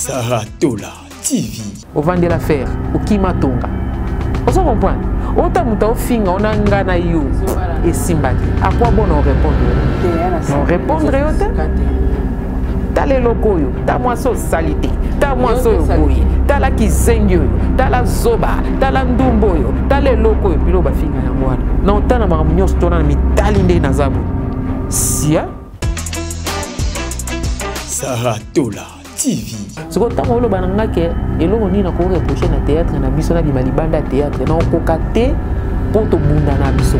Saratola TV. Au vendre l'affaire, au Kimatonga. On s'en comprend. Autant que tu finga, on a un gana yo et simbaki. À quoi bon on répondre? On répondre t'as les locaux, t'as moi so salité, t'as moi so boy, t'as la kizengyo, t'as la zoba, t'as la ndumbo, t'as les locaux, puis l'on va finir à moi. Non, t'as la marmignon, t'as la mitalinde nazabu. Sia Saratola TV. Ce que tu as dit, c'est que tu as reproché na théâtre, na biso na bimalibanda théâtre, na okokate pour te bunda na biso.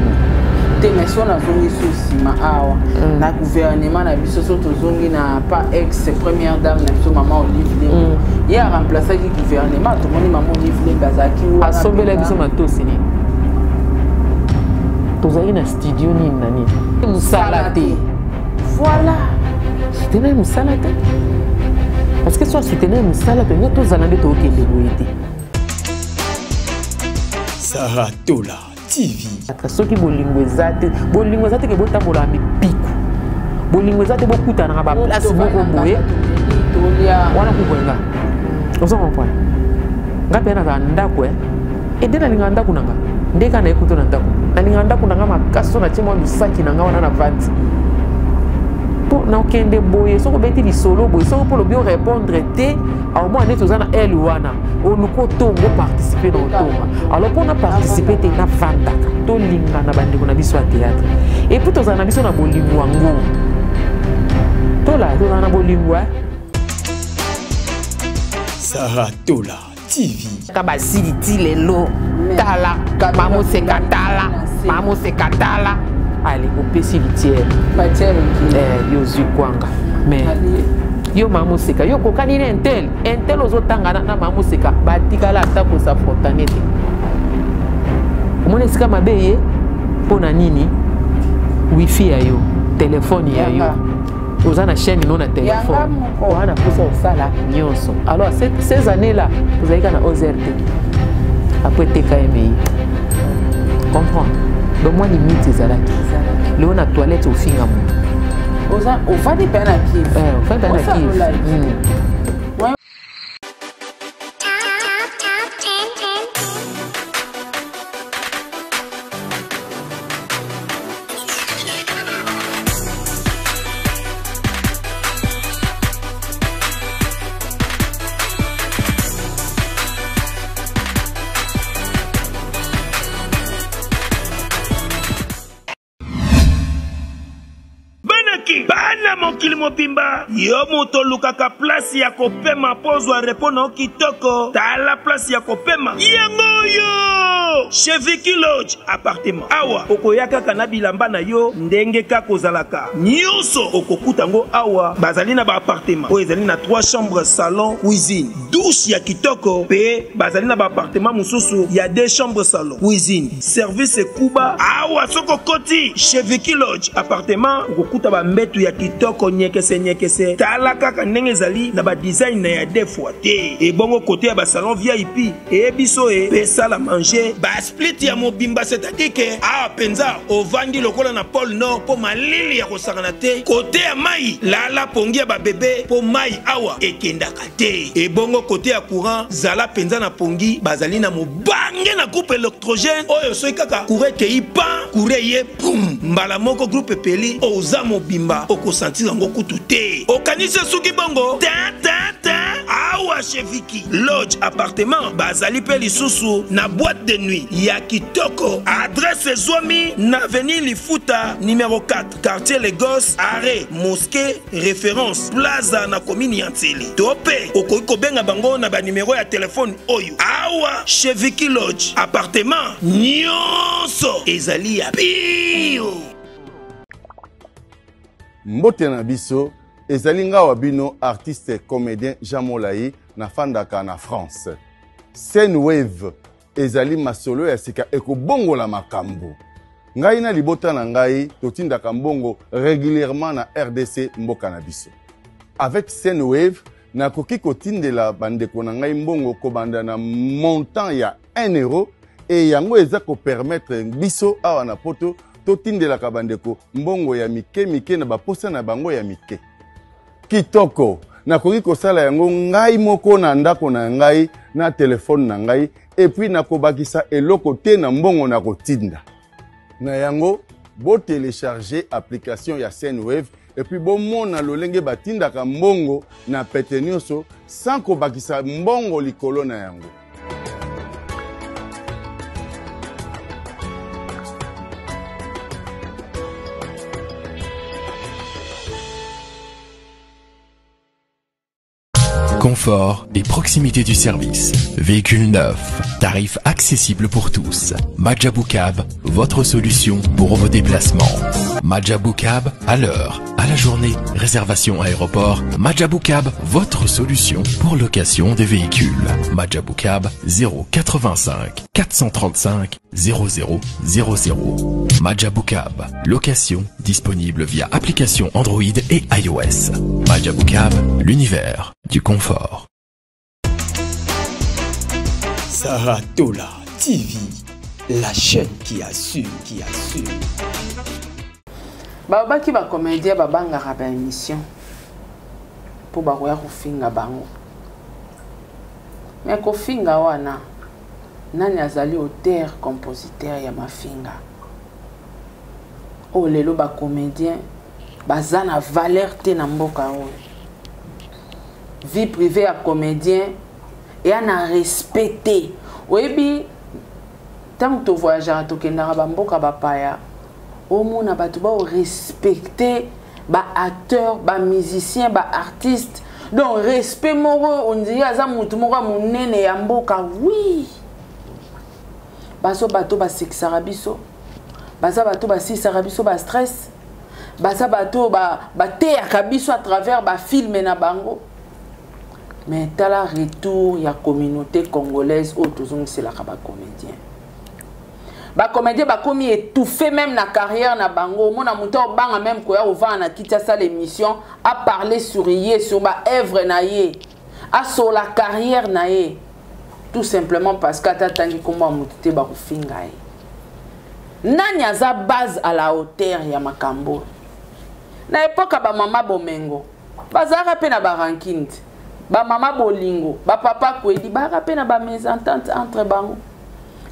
Mais si on a zongi souci ma awa na gouvernement na biso so to zongi na pas ex première dame na biso maman Olive Lembo. Il a remplacé le gouvernement, tout le monde maman Olive Lembo bazaki ou a sauvé la biso mato sini. Tozali na studio ni nani. Musalate. Voilà. C'était même musalate. Parce que soit soutenir Moussala, tu as tous allés au Québec. Saratola TV. Ceux qui bolingwezate que bota bola mi pico. Bolingwezate beaucoup ta na ba place beaucoup boye. Wana kubwenga. Ozo comprend. Ngape na ndako e dena linga ndako nanga. Ndeka na ekuto na ndako. Na linga ndako nanga makaso na chemo lusaki nanga wana na vanti. Na okende boye soko beti li solo boye soko pour le bio répondre té au moins net ozana elle wana on ko tongo participer dans tonga alors pour na participer té na vanda to linga na bande ko na biso théâtre et puis tozana biso na bolingo wango to la tozana bolingo Saratola TV. Kaba siliti lelo tala mamo se katala allez au pessilitière yo zikwanga mais yo mamusika yo kokani na intel ozotanga na mamusika batikala ata ko sa fontanete omona sika mabeye pona nini wifi ya yo telefone ya yo oza na chaîne non na téléphone wana posa osala nyonso alors ces années là vous avez na OZRT après TKMI comprends. Donc moi limite c'est là qui le on a toilette au fin à moi on va des peines à qui on fait peine à qui Bana mokili mobimba yo moto lukaka place ya kopema pozwa repono kitoko tala place ya kopema yango yo chez Vicky Lodge appartement awa okoyaka kana bilamba na yo ndenge ka kozalaka nyonso okokutango awa bazali na ba appartement o ezali na 3 chambres salon cuisine douche ya kitoko pe bazali na ba appartement mususu ya 2 chambres salon cuisine service kuba awa soko koti chez Vicky Lodge appartement okokuta ba mbetu ya kitoko nyekese tala kaka ndenge ezali na ba design na ya defwa te e bongo côté ya ba salon VIP e biso e pesa la manger ba split ya mobimba c'est-à-dire que a penza o vandi lokola na pôle nord po malili ya kosakana te côté ya mai la pongi ya ba bébé po mai awa ekendaka te e bongo côté ya courant zala penza na pongi bazali na mobange na coupe électrogène oyo soki kaka courant ke ipa courant ye boum mbala moko groupe peli oza mobimba okosentir yango kutu te okanisa suki bongo awa chez Vicky Lodge appartement bazali pe lisusu na boîte de nuit ya kitoko adresse Zomi na avenue Lifuta numéro 4 quartier Lagos arrêt mosquée référence plaza na commune Yantili tope okoki benga bango na ba numéro ya téléphone oyo awa chez Vicky Lodge appartement nyonso ezali ya bio. Mbote na biso ezali ngawa bino artiste comédien Jean Molayi na fandaka na France. Scène Wave ezali masolo ya sika ekobongola makambo. Ngai na libota na ngai totindaka mbongo régulièrement na RDC mboka na biso. Avec Scène Wave nakoki kotindela bandeko na ngai mbongo kobanda na montant ya 1 euro et yango eza ko permettre biso awa na poto totindela kabandeko mbongo ya mike na baposa na bango ya mike. Kitoko nakoki kosala yango ngai moko na ndako na ngai na telefone na ngai et puis nakobakisa eloko te na mbongo na kotinda na yango bo télécharger application ya Sendwave et puis bo mona lolenge batindaka mbongo na pete nyonso sans kobakisa mbongo likolo na yango. Confort et proximité du service. Véhicule neuf, tarif accessible pour tous. Majabou Cab, votre solution pour vos déplacements. Majabou Cab, à l'heure, à la journée, réservation aéroport. Majabou Cab, votre solution pour location des véhicules. Majabou Cab, 085 435 0000. Majabou Cab, location disponible via application Android et iOS. Majabou Cab, l'univers du confort. Saratola TV, la chaîne qui assure, Baba qui va comédien babanga raba émission pour baroya kufinga bango. Mais kofinga wana nani azali auteur compositeur ya mafinga. O lelo ba comédien bazana valeur te na mboka oyo. Vie privée à comédien et à respecter. Oyebi tant que tu voyages to kendara ba mboka ba paya. Au monde a batu ba respecter ba acteur, ba musicien, ba artiste. Donc respect moro on dit aza mutu moko munene ya mboka oui. Baso bato ba sexara biso. Baza bato ba sexara biso ba stress. Baza bato ba teya biso à travers ba film na bango. Mais t'as la retour ya communauté congolaise autour c'est la ba comédien. Ba comédien ba komi étouffé même na carrière na bango mona muto banga même ko ya ouvert na kita sa l'émission à parler sur yé sur ba œuvre na yé à sur la carrière na yé tout simplement parce que tatangi komba mutute ba kufinga yé nani aza base à la hauteur ya makambo na époque ba mama bomengo bazara pe na ba ranking ba mama bolingo ba papa kwedi ba rapé na ba mésentente entre bango.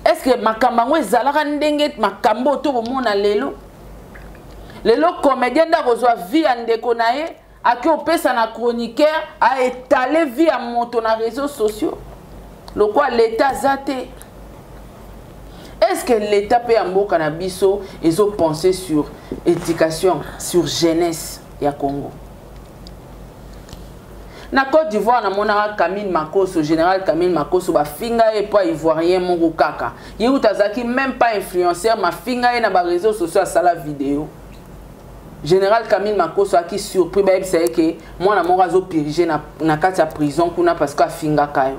Est-ce que makambo ezalaka ndenge makambo to komona lelo comédien da kozwa vie ya ndeko na ye aki opesa na chroniqueur a étaler vie ya moto na réseaux sociaux le quoi l'état zate. Est-ce que l'état peut mboka na biso ezo penser sur éducation sur jeunesse ya Congo? Na Côte d'Ivoire na monara Camille Makosso, général Camille Makosso ba finga et pas ivoirien mongo kaka. Yewu tazaki même pas influenceur ma finga et na ba réseaux sociaux à la vidéo. Général Camille Makosso a qui surpris ba c'est que moi na monga zo piriger na kati ya prison kuna parce que finga kayo.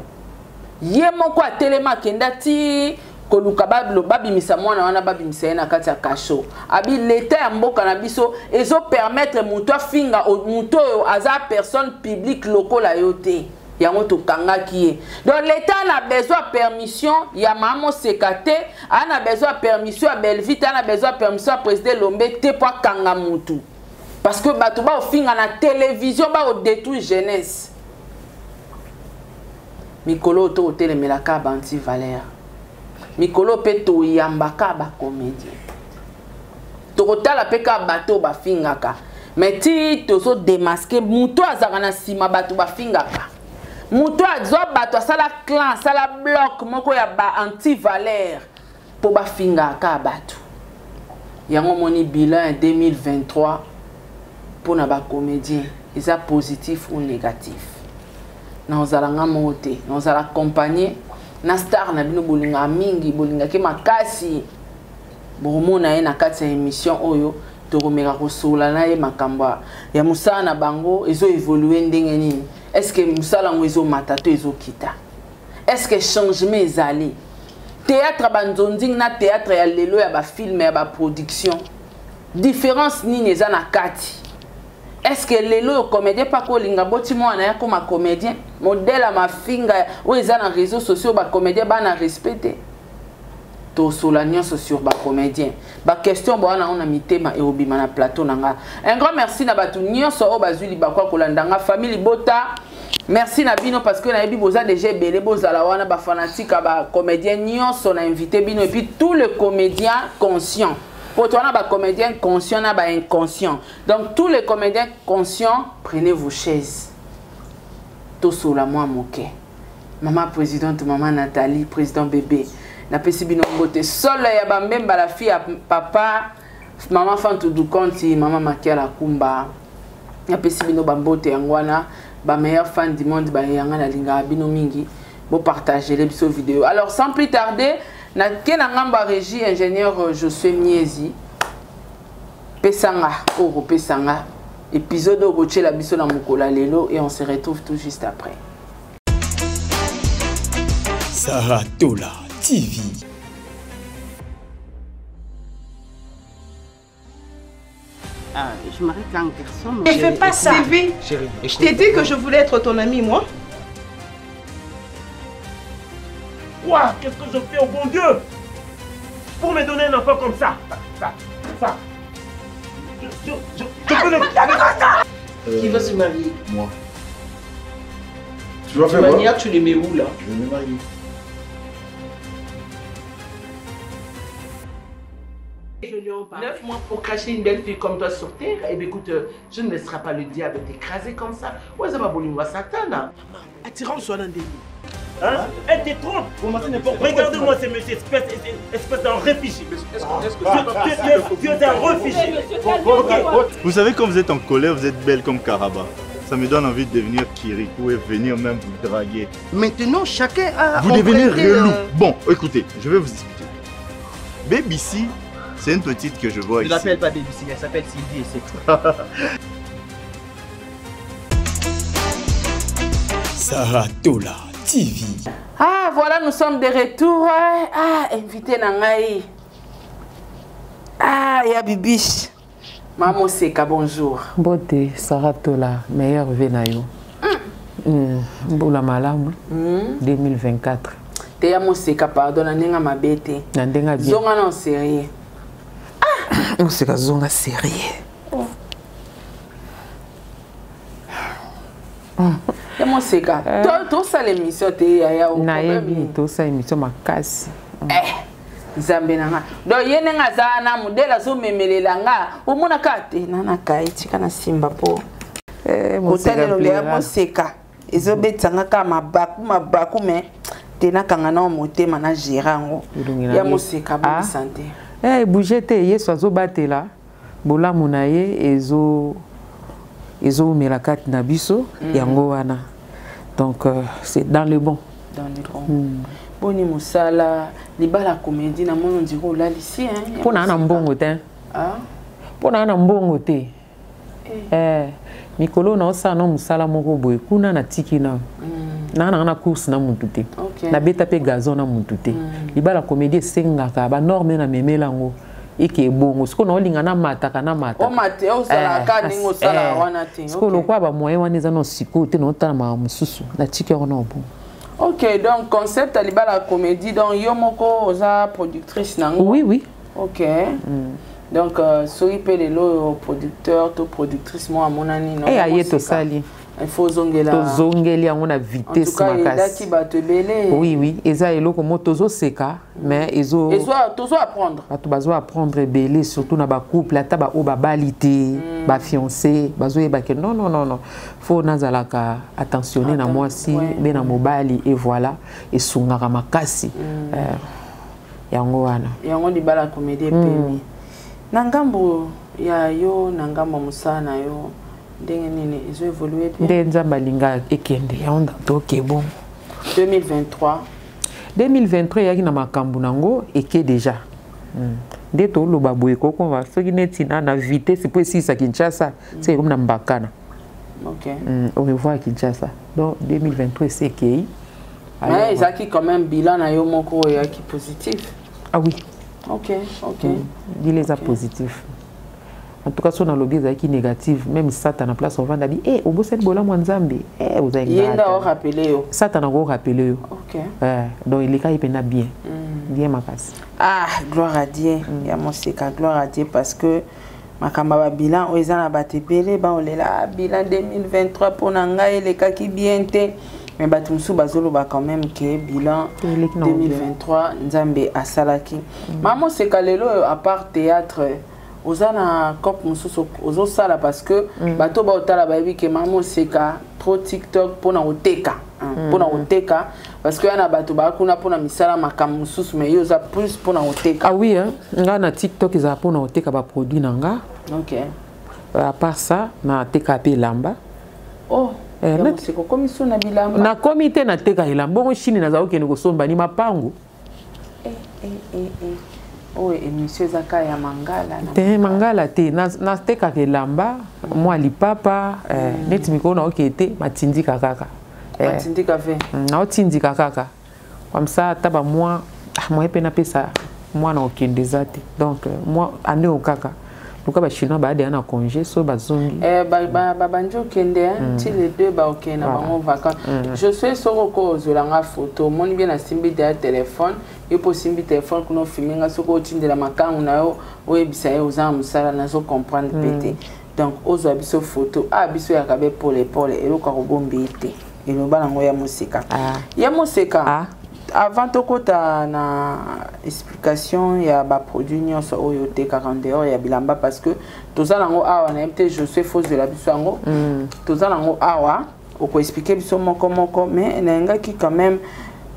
Ye moko a telema kenda ti koluka bablo babimisa mwana wana babimisa na kati ya kasho abi l'état ya mboka na biso ezo permettre muto finga muto aza personne publique lokola yote yango to kangaki ye. Donc l'état a besoin de permission ya mamo sekate ana besoin de permission ya Belvite ana besoin de permission ya président Lombe te po kanga mutu parce que bato ba finga na télévision ba détruire jeunesse mikolo to telemelaka banti valeur mikolo peto yambaka ba comédien tokotala peka bato ba fingaka mais ti tozo démasquer muto azaka na sima bato ba fingaka muto azo bato sala clan sala bloc moko ya ba anti valeur po ba fingaka bato yango moni bilan 2023 pour na ba comédien eza positif ou négatif na ozalanga mote na ozala accompagner na star na bino bolinga mingi bolinga ke makasi bomona ye na kati ya émission oyo tokomeka kosola na ye makambo ya musala na bango ezo évoluer ndenge nini. Est-ce que musala ngo ezo matato ezo kita? Est-ce que changement ezali? Théâtre banzonding na théâtre ya lelo ya ba film ya ba production différence nini eza na kati? Est-ce que lelo comédien pas ko linga boti mwana ya comme comédien modèle à ma finga ou ils ont réseaux sociaux ba comédien ba na respecter tosola nyonso sur ba comédien ba question bona on a mitema et obima na plateau nanga. Un grand merci na batu nyonso o bazuli bakwa kolandanga famille Bota. Merci na bino parce que na yebi boza déjà belé bozala wana ba fanatique ba comédien nyonso na invité bino et puis tous les comédiens conscients. Pour toi na ba comédien conscient na ba inconscient. Donc tous les comédiens conscients, prenez vos chaises. Tosola moi moké. Maman présidente, maman Nathalie, président bébé. Na pesi bino bote solo ya bambemba la fille à papa maman Fantou Dukonti maman Makia Kumba. Na pesi bino bambote yangwana ba meilleur fan du monde ba yanga na linga bino mingi bo partager les vidéos. Alors sans plus tarder na kena ngamba régie ingénieur Josué Miezi pesanga oro pesanga épisode au rocher la biso na mukola lelo et on se retrouve tout juste après. Saratola TV. Ah, je m'arrête là en garçon. Ne fais pas ça. Sylvie, je t'ai dit que je voulais être ton ami, moi. Quoi? Qu'est-ce que je fais au bon Dieu pour me donner un enfant comme ça? Je peux le... Qui va se marier? Moi. Tu vas faire quoi? Tu les mets où là? Je vais me marier. Je lui en parle. 9 mois pour cacher une belle fille comme toi sur terre. Eh bien écoute, je ne laisserai pas le diable t'écraser comme ça. Ouais, ça va boulingwa Satan. Attirant soit dans des lits. Hein? Elle te trompe. Regardez-moi ces messieurs, espèce d'un réfugié. Tu es un réfugié. Vous savez, quand vous êtes en colère, vous êtes belle comme Karaba. Ça me donne envie de devenir Kirikou et venir même vous draguer. Maintenant, chacun a... Vous devenez relou. Bon, écoutez, je vais vous expliquer. Baby C, c'est une petite que je vois ici. Ne l'appelle pas Baby C, elle s'appelle Sylvie et c'est tout. Saratola TV. Ah, voilà, nous sommes de retour. Ah, invité Nangaï. Ah, ya Bibiche. Maman Seka, bonjour. Beauté, Saratola, meilleur venayo. Boula Malam, 2024. Te ya Moseka, pardon, Nenga Mabete. Nandenga bien. Zonga non sérieux. Ah, Moseka zonga sérieux. Ya Moseka, toi ça l'émission te ya au problème. Toi ça émission makasi. Nzambe nanga. Donc yene nga za na modela zo memelela nga. Omona kate nana kai tika na simba po. Moseka le Moseka. Ezo betanga ka mabaku me tena kanga na motema na gerango. Ya Moseka bonne santé. Bougete yeso zo batela. Bola munaye ezo melakati na biso yango wana. Donc c'est dans le bon. Dans le bon. Boni musala libala comédie na mono ndiko la lycée hein. Pona na mbongo te. Ah. Pona na mbongo te. Mikolo na osana musala moko boye kuna na tiki na. Na course na mutu te. Na beta pe gazon na mutu te. Libala comédie sengaka ba norme na memela ngo. Ike bongo siko na olinga na mataka na mata. O mate o sala ka ningo sala wana te. Siko lokwa ba moyen wana eza no siko te no tala ma mususu na tiki ona obo. Ok, donc concept Aliba la comédie, donc Yomoko oza productrice nango. Oui, oui. Ok. Donc Sori Pelelo producteur, to productrice moi à mon ani non. Et aye to sali. Il faut zongela. To zongeli on a vitesse makasi. En tout cas, il a qui va te belé. Oui, oui. Eza eloko mo tozo seka, mais ezo tozo apprendre. Ba to bazo apprendre belé surtout na ba couple ata ba o ba balité, ba fiancé, bazo yeba que non. Faut nazalaka attentionner na moi si be na mobali et voilà et sungaka makasi. Yango wana. Yango di bala comédie pemi. Nangambo ya yo nangambo musana yo. Ils ont évolué bien. 2023. 2023, il y a un makambu et déjà. Dès que le baboué qu'on va faire une vitesse, c'est pour si ça Kinshasa, c'est comme Nambakana. Ok. On revoit à Kinshasa. Donc 2023, c'est qui? Mais il y a quand même bilan na yo moko qui positif. Ah oui. Ok. Il est positif. En tout cas, si on a lobby qui négative, même Satan à place, on va dire, eh, au bout cette bola Mwanzambi, eh, vous avez rappelé. Satan a rappelé. Ok. Donc il est quand il bien. Bien ma casse. Ah, gloire à Dieu. Il y a mon séca, gloire à Dieu parce que ma camarade bilan, on est en abatébélé, on est là, bilan 2023 pour Nangaï, les cas qui bien été. Mais Batumsou Bazolo va quand même que bilan 2023, Nzambe à Salaki. Maman séca lelo à part théâtre. Ozana cop mususu ozo sala parce que bato ba otala ba bi ke maman seka trop TikTok pona oteka pona oteka parce que yana bato ba kuna pona misala makam mususu mais yoza plus pona oteka. Ah oui hein, nga na TikTok za pona oteka ba produit nanga. OK. À part ça na teka pe lamba. Oh c'est comme ça na bilamba. Na comité na teka ilamba ngo chini na za okene ko somba ni mapango. Oh, et monsieur Zaka ya mangala. Te mangala te na teka ke lamba moi lipapa neti mikona okete matindika kaka. Matindika fe. Na otindika kaka. Comme ça taba moi moi pena pesa moi na okende zate. Donc moi ane okaka. Pourquoi ba chinois ba de na congé so bazongi. Banjo kende ti les deux ba okena ba mon vacances. Je suis sur cause de la photo, mon bien na simbi de téléphone. Et pour simbi téléphone que nous filmons sur côté de la macan on a webisa aux âmes ça na zo comprendre pété. Donc aux abisso photo abisso ya kabe pour l'épaule et le korobombi té. Et le balango ya musika. Ya musika. Avant de kota na explication ya ba produit nyonso oyo te 40 heures ya bilamba parce que tozala ngo awa na MT je suis fausse de la biso ngo tozala ngo awa oko expliquer biso moko mais na nga ki quand même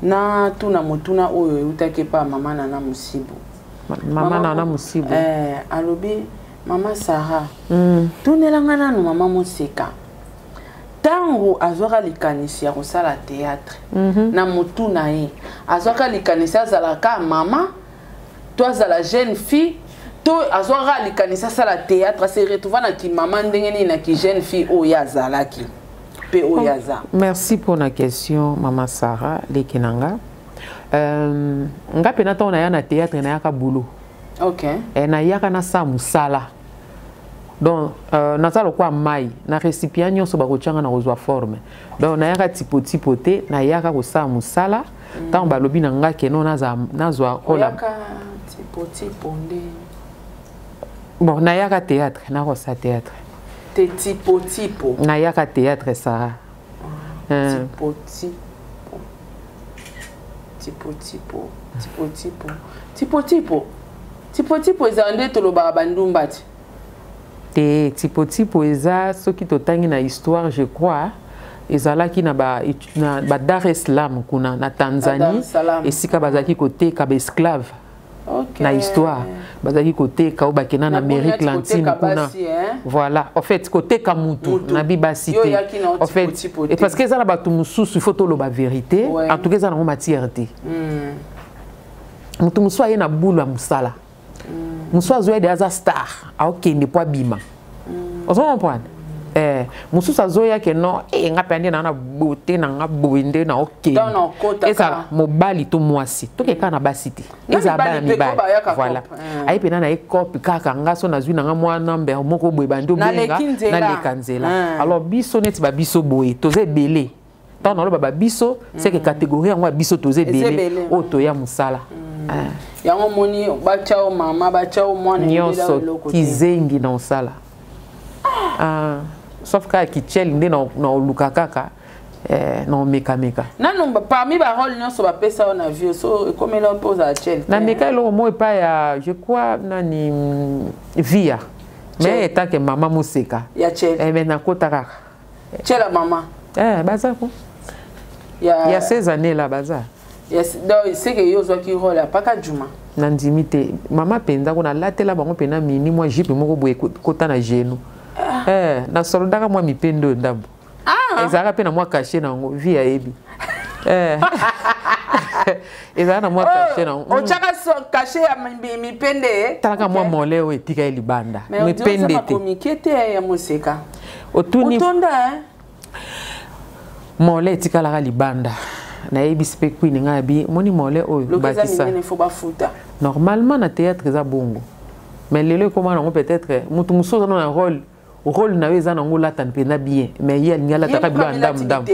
na tuna motuna oyo utake pa mama na musibu mama musibu alobi mama Sarah tunelanga nanu mama Moseka tango azoka likanisi ya kosala théâtre na motu na ye azoka likanisi azalaka mama to azala jeune fille to azoka likanisi asala théâtre se retrouva na ki mama ndenge nini na ki jeune fille oyo azalaki pe oyo aza. Merci pour la question mama Sarah lekinanga. Nga pena ta na théâtre na yaka boulot. OK. Na yaka na sa musala. Donc nazalo kwa mai na récipient nyonso ba kochanga na kozwa forme. Donc na yaka tipote na yaka ko sa musala tant ba lobi na nga ke no nazwa kola. Yaka tipote. Bon na yaka théâtre na ko sa théâtre. Te tipo. Na yaka théâtre ça. Tipo ezande toloba bandumbati. Te tipo eza soki totangi na histoire je crois ezalaki na ba Dar es Salaam kuna na Tanzanie esika bazaki koteka ba esclave. Okay. Na histoire bazaki koteka obakena na Amérique latine kuna voilà en fait koteka mutu na bibasité en fait et parce que ça na batu mususu il faut to loba vérité en tout cas ça na matière te mutu musu ayena bulu ya musala musu azoya de aza star aokende po abima on comprend musu azoya ke no nga pande na beauté na nga boende na okende eza mobali to mwasi to ke kana basité eza ba mi ba voilà ayi pena na ekop kaka nga so nazwi na nga mwana mbe moko boye bando benga na lekanzela alors biso neti ba biso boye toze belé tant na lo ba biso c'est que catégorie yango biso toze belé o to ya musala yango moni bachao mama bachao mwana nyonso kizengi na osala sauf ka kichel nde na oluka kaka na meka nanu parmi ba rôle nyonso ba pesa on a vu so comme elle pose à chel na meka lo mo pa ya je crois nani via mais tant que maman Moseka ya chel mais na kota kaka chela mama baza ko ya 16 années là baza. Yes, donc c'est que yozo qui rôle pas ka juma. Nandimité mama penza ko na latela bango pena mini moi jipe moko boye kota na genou. Na soldat moi mi pendo ndambo. Ezaka pena moi caché na ngo via ebi. Ezaka na moi caché na ngo. O chaka so caché ya mi pende. Talaka moi mole o etika elibanda. Mi pende te. Mi kete ya Moseka. Otuni. Otonda mole etika la libanda. Na ebispe kwini ngabi moni mole oyo bakisa. Normalement na théâtre za bongo. mais lelo comment on peut-être mutu muso dans un rôle na weza na ngola tan pena bien mais il y a la ta bila ndam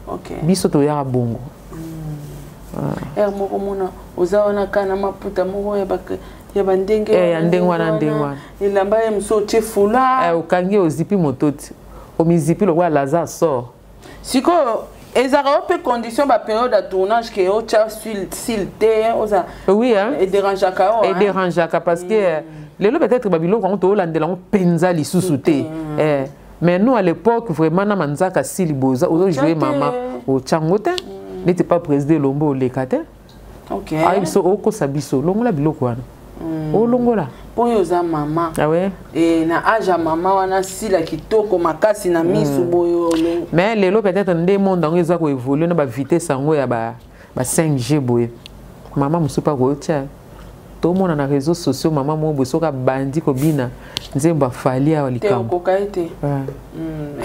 OK biso to ya bongo moko mona ozaona kana maputa moko ya bandenge ya ndengwana ilamba ya mso chefula ukangi ozipi mototi omizipi lo kwa laza sort siko ezara peu condition ba période de tournage que au cha silté oza oui hein et dérangeaka parce que lelo peut-être babilo quand to landela on penza li susute mais nous à l'époque vraiment na manzaka siliboza ozo jouer maman au changote n'était pas président lombo le kate OK ah so oko sabiso longola biloko wana o longola poyo za mama ah ouais et na aja mama wana sila kitoko makasi na misu boyo mais lelo peut-être ndé monde ngo eza ko évoluer na ba vitesse ngo ya ba 5G boye mama musupa ko tia to mona na réseaux sociaux mama mo bosoka bandi ko bina nzemba falia walikam ko kaite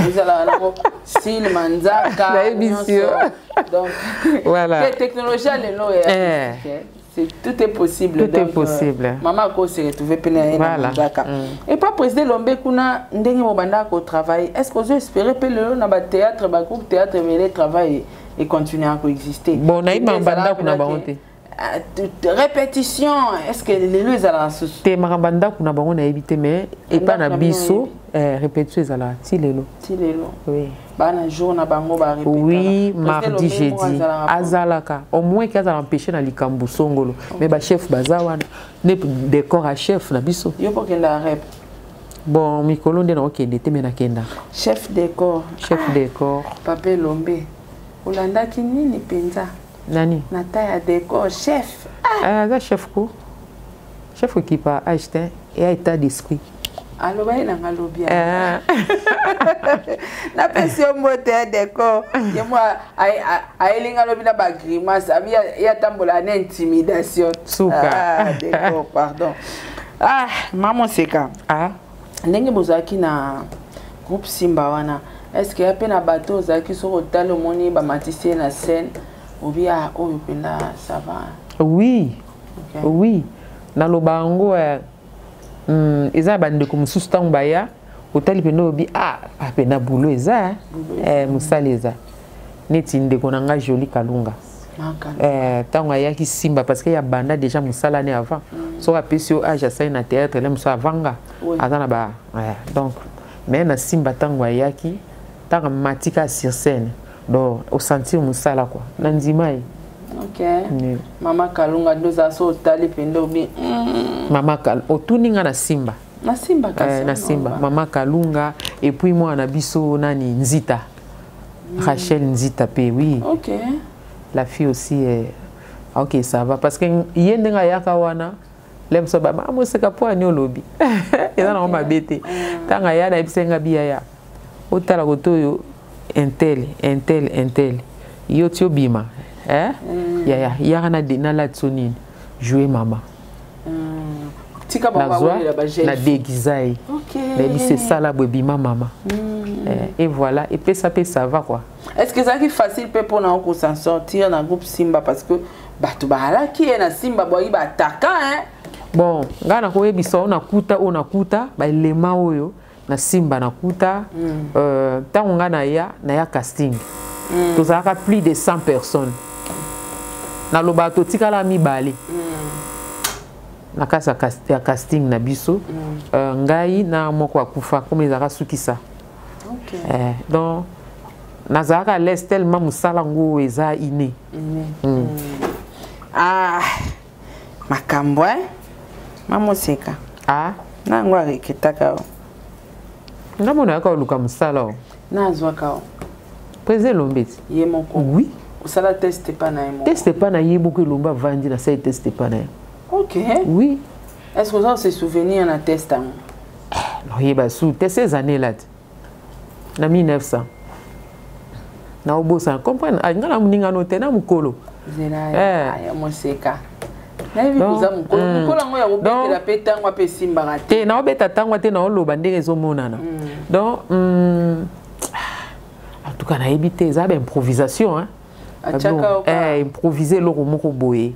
ezala na style manzaka la émission donc voilà la technologie lelo tout est possible. Tout est possible. Maman ko se retrouver pena na Dakar. Et pas président Lombe kuna ndenge mobanda ko travail. Est-ce que vous espérez que le na ba théâtre ba groupe théâtre mais travail et continuer à coexister. Bon na mobanda kuna ba honte. Répétition, est-ce que les deux à la société marabanda kuna ba on a évité mais et pas na biso répétition ezala tilelo. Oui. Bana jour na bango ba répéter. Oui, mardi jeudi azalaka au moins qu'ils a empêché na likambu songolo mais ba chef bazawana ne décor à chef na biso. Yo pour kenda rep. Bon mikolo ndena okende te mena kenda. Chef décor. Papa Lombe. Olanda kinini penza. Nani? Nataya décor chef. Ah, chef ko. Chef qui pas acheté et a état d'esprit. Alors na ngalobia na pension mote décor ye moi aelinga lobina ba grimace abi ya tambola na intimidation suka décor pardon maman seka ndenge bozaki na groupe Simba wana est-ce que yape na bateau zaki sur hôtel moni ba matisier na scène ou bien oyo penda ça va oui oui na lobango eza bande ko mususu tango baya otali pendo bi apena boulot eza musali eza neti ndeko na nga joli kalunga tango ayaki Simba parce que ya banda déjà musala ne avant so apesi o age ça na théâtre là musa avanga azana ba donc mais na Simba tango ayaki tango matika sur scène donc au sentir musala quoi na ndimai. OK. Mama Kalunga doza so tali pendo bi. Mama Kal otuninga na Simba. Na Simba kasi. Na Simba. Mama Kalunga et puis moi na biso nani Nzita. Rachel Nzita pe oui. OK. La fille aussi OK ça va parce que yendenga yaka wana lemso ba mama seka po ani olobi. Eza na ma bete. Tanga ya na bisenga biya ya. Otala kotoyo intel. Yo tio bima. Ya na de na la tsonine jouer mama tika baba la bagel na déguisai OK mais c'est ça la bebima mama et voilà et puis ça va quoi. Est-ce que ça qui facile pour na ko s'en sortir dans groupe Simba parce que batu bala qui est na Simba boyi ba taka bon ngana ko yebisa ona kuta ba elema oyo na Simba na kuta tango ngana ya casting tous aka plus de 100 personnes na lobato tikala mibale na kasa casting na biso ngai na moko akufa comme les ara sukisa donc nazaka laisse tellement musala ngo eza iné makambo mama seka na ngwa reketaka na mona yaka luka musala na zwaka président Lombeti ye moko oui ça la teste pas na moi. Teste pas na beaucoup lomba vandi na ça teste pas na. OK. Oui. Est-ce que ça se souvenir na teste non yeba sous ces années là. Na 1900. Na obosa comprendre ngana muninga no tena mukolo. Ya moseka. Na hivi kuza mukolo ngo ya obetela peta ngwa pe Simba rate. Na obeta tangwa te na oloba ndenge zo monana. Donc en tout cas na ebité ça ba improvisation hein. improviser le romo ko boye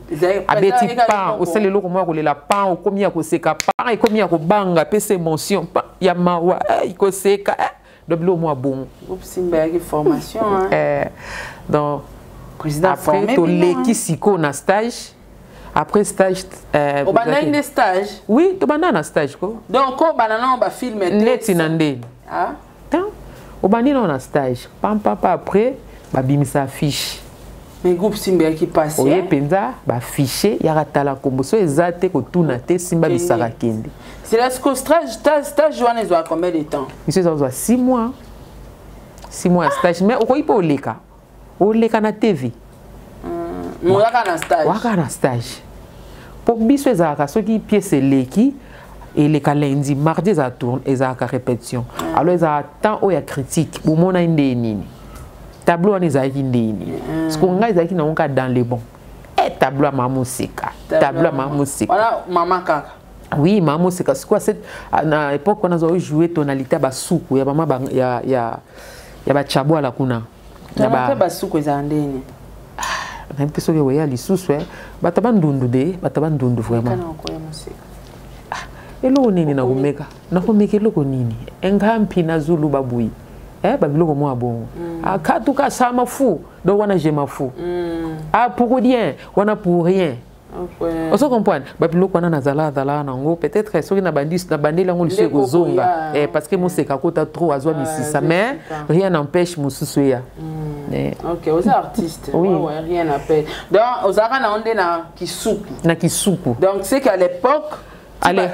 abeti pan o sele le romo ko lela pan o komi ya ko seka pan e komi ya ko banga pese émotion pan ya mawa ko seka donc le mo bon groupe Simba qui formation donc président après to leki siko na stage après stage au banane des stages oui to banana stage ko donc ko banana on va filmer neti nande ah tant au banana na stage papa après ba bimisa affiche mais groupe Simba qui passe oye penza ba afficher ya ratala kombo so ezate ko tuna te Simba bisaka kende c'est là ce que stage joine ils ont combien de temps monsieur ça 6 mois 6 mois stage mais o ko ipo oleka na TV waka na stage pour biso ezaka soki pièce leki et les lundi mardi ça tourne ezaka répétition alors ezaka temps o ya critique bu mona ndeni tableau on ezaki ndeni ce qu'on nga ezaki na onka dans les bons et tableau mamusika voilà maman kaka oui mamusika c'est quoi cette na époque on a joué tonalité ba suku ya mama ya ba chabwa la kuna na ba suku ezandeni na mpeso ke weya lisusu batabandundu vraiment eloko nini na kumeka eloko nini engampi na zulu babui babiloko mwa bongo akatu ka sama fou donc wana je m'en fous pour rien wana pour rien on se comprend babiloko wana nazala nango peut-être soki na bandi lango lisu ekozonga parce que moseka kota trop azwa misisa mais rien n'empêche mosusu ya ok aux artistes oui. Ouais, rien n'empêche donc aux arana onde na kisuku donc c'est qu'à l'époque allez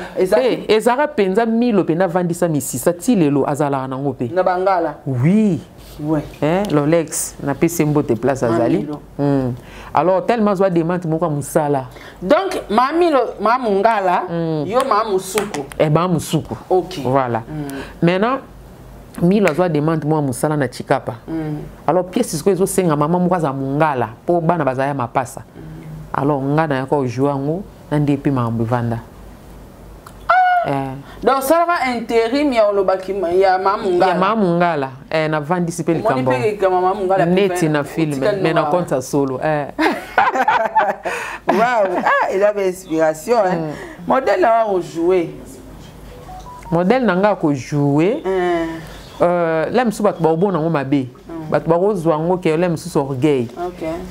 ezara penza milo pena vandisa misisa ti lelo azala nango pe na bangala oui ouais Rolex na pese mbote place azali alors tellement zo demande moko musala donc mamungala yo mamusuku musuku ok voilà maintenant milo zo demande moi musala na chikapa alors pièce ko zo senga mama moko za mungala po bana bazaya mapasa alors ngana yako jouer ngo na ndepe mambo vanda donc ça va intérim ya olobaki ya mamungala na vandisi pe likambo neti na film mais na compte solo wow il avait inspiration modèle là au jouer modèle nanga ko jouer là msu bat ba bona ngo mabe bat ba rozwa ngo ke là msu orgueil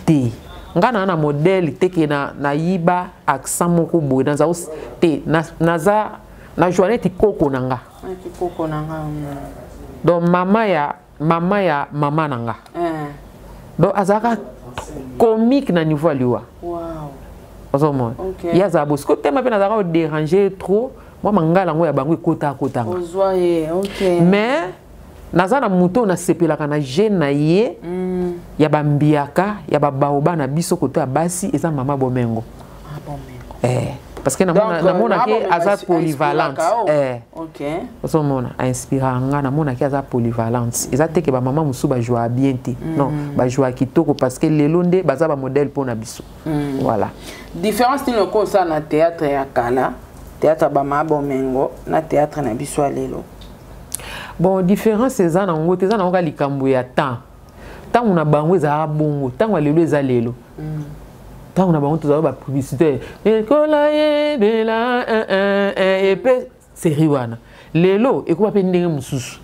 te ngana na modèle te ke na yiba accent moko boy dans te naza na joaneti koko nanga donc mama ya mama nanga donc azaka comique na niveau liwa wow ozomo ya za bosko tema pe nazaka déranger trop moi mangala ngo ya bango kota ozoye OK mais nazana muto na sepelaka na jeune na ye ya bambiaka ya babaoba na biso koto ya basi eza mama bomengo parce que namona ke aza polyvalente OK osomona a inspira nga namona ke aza polyvalente eza te ke ba mama musu ba joie bien te non ba joie kitoko parce que lelo nde baza ba modèle pour na biso voilà différence ni loko ça na théâtre ya kala théâtre ba mama bomengo na théâtre na biso lelo bon différence eza na ngo teza na ngo likambo ya temps tango na bango eza bongo tango lelo eza lelo tango na bango tozala ba publicité ekola ye bela et pe série wana lelo ekoba pe ndenge mususu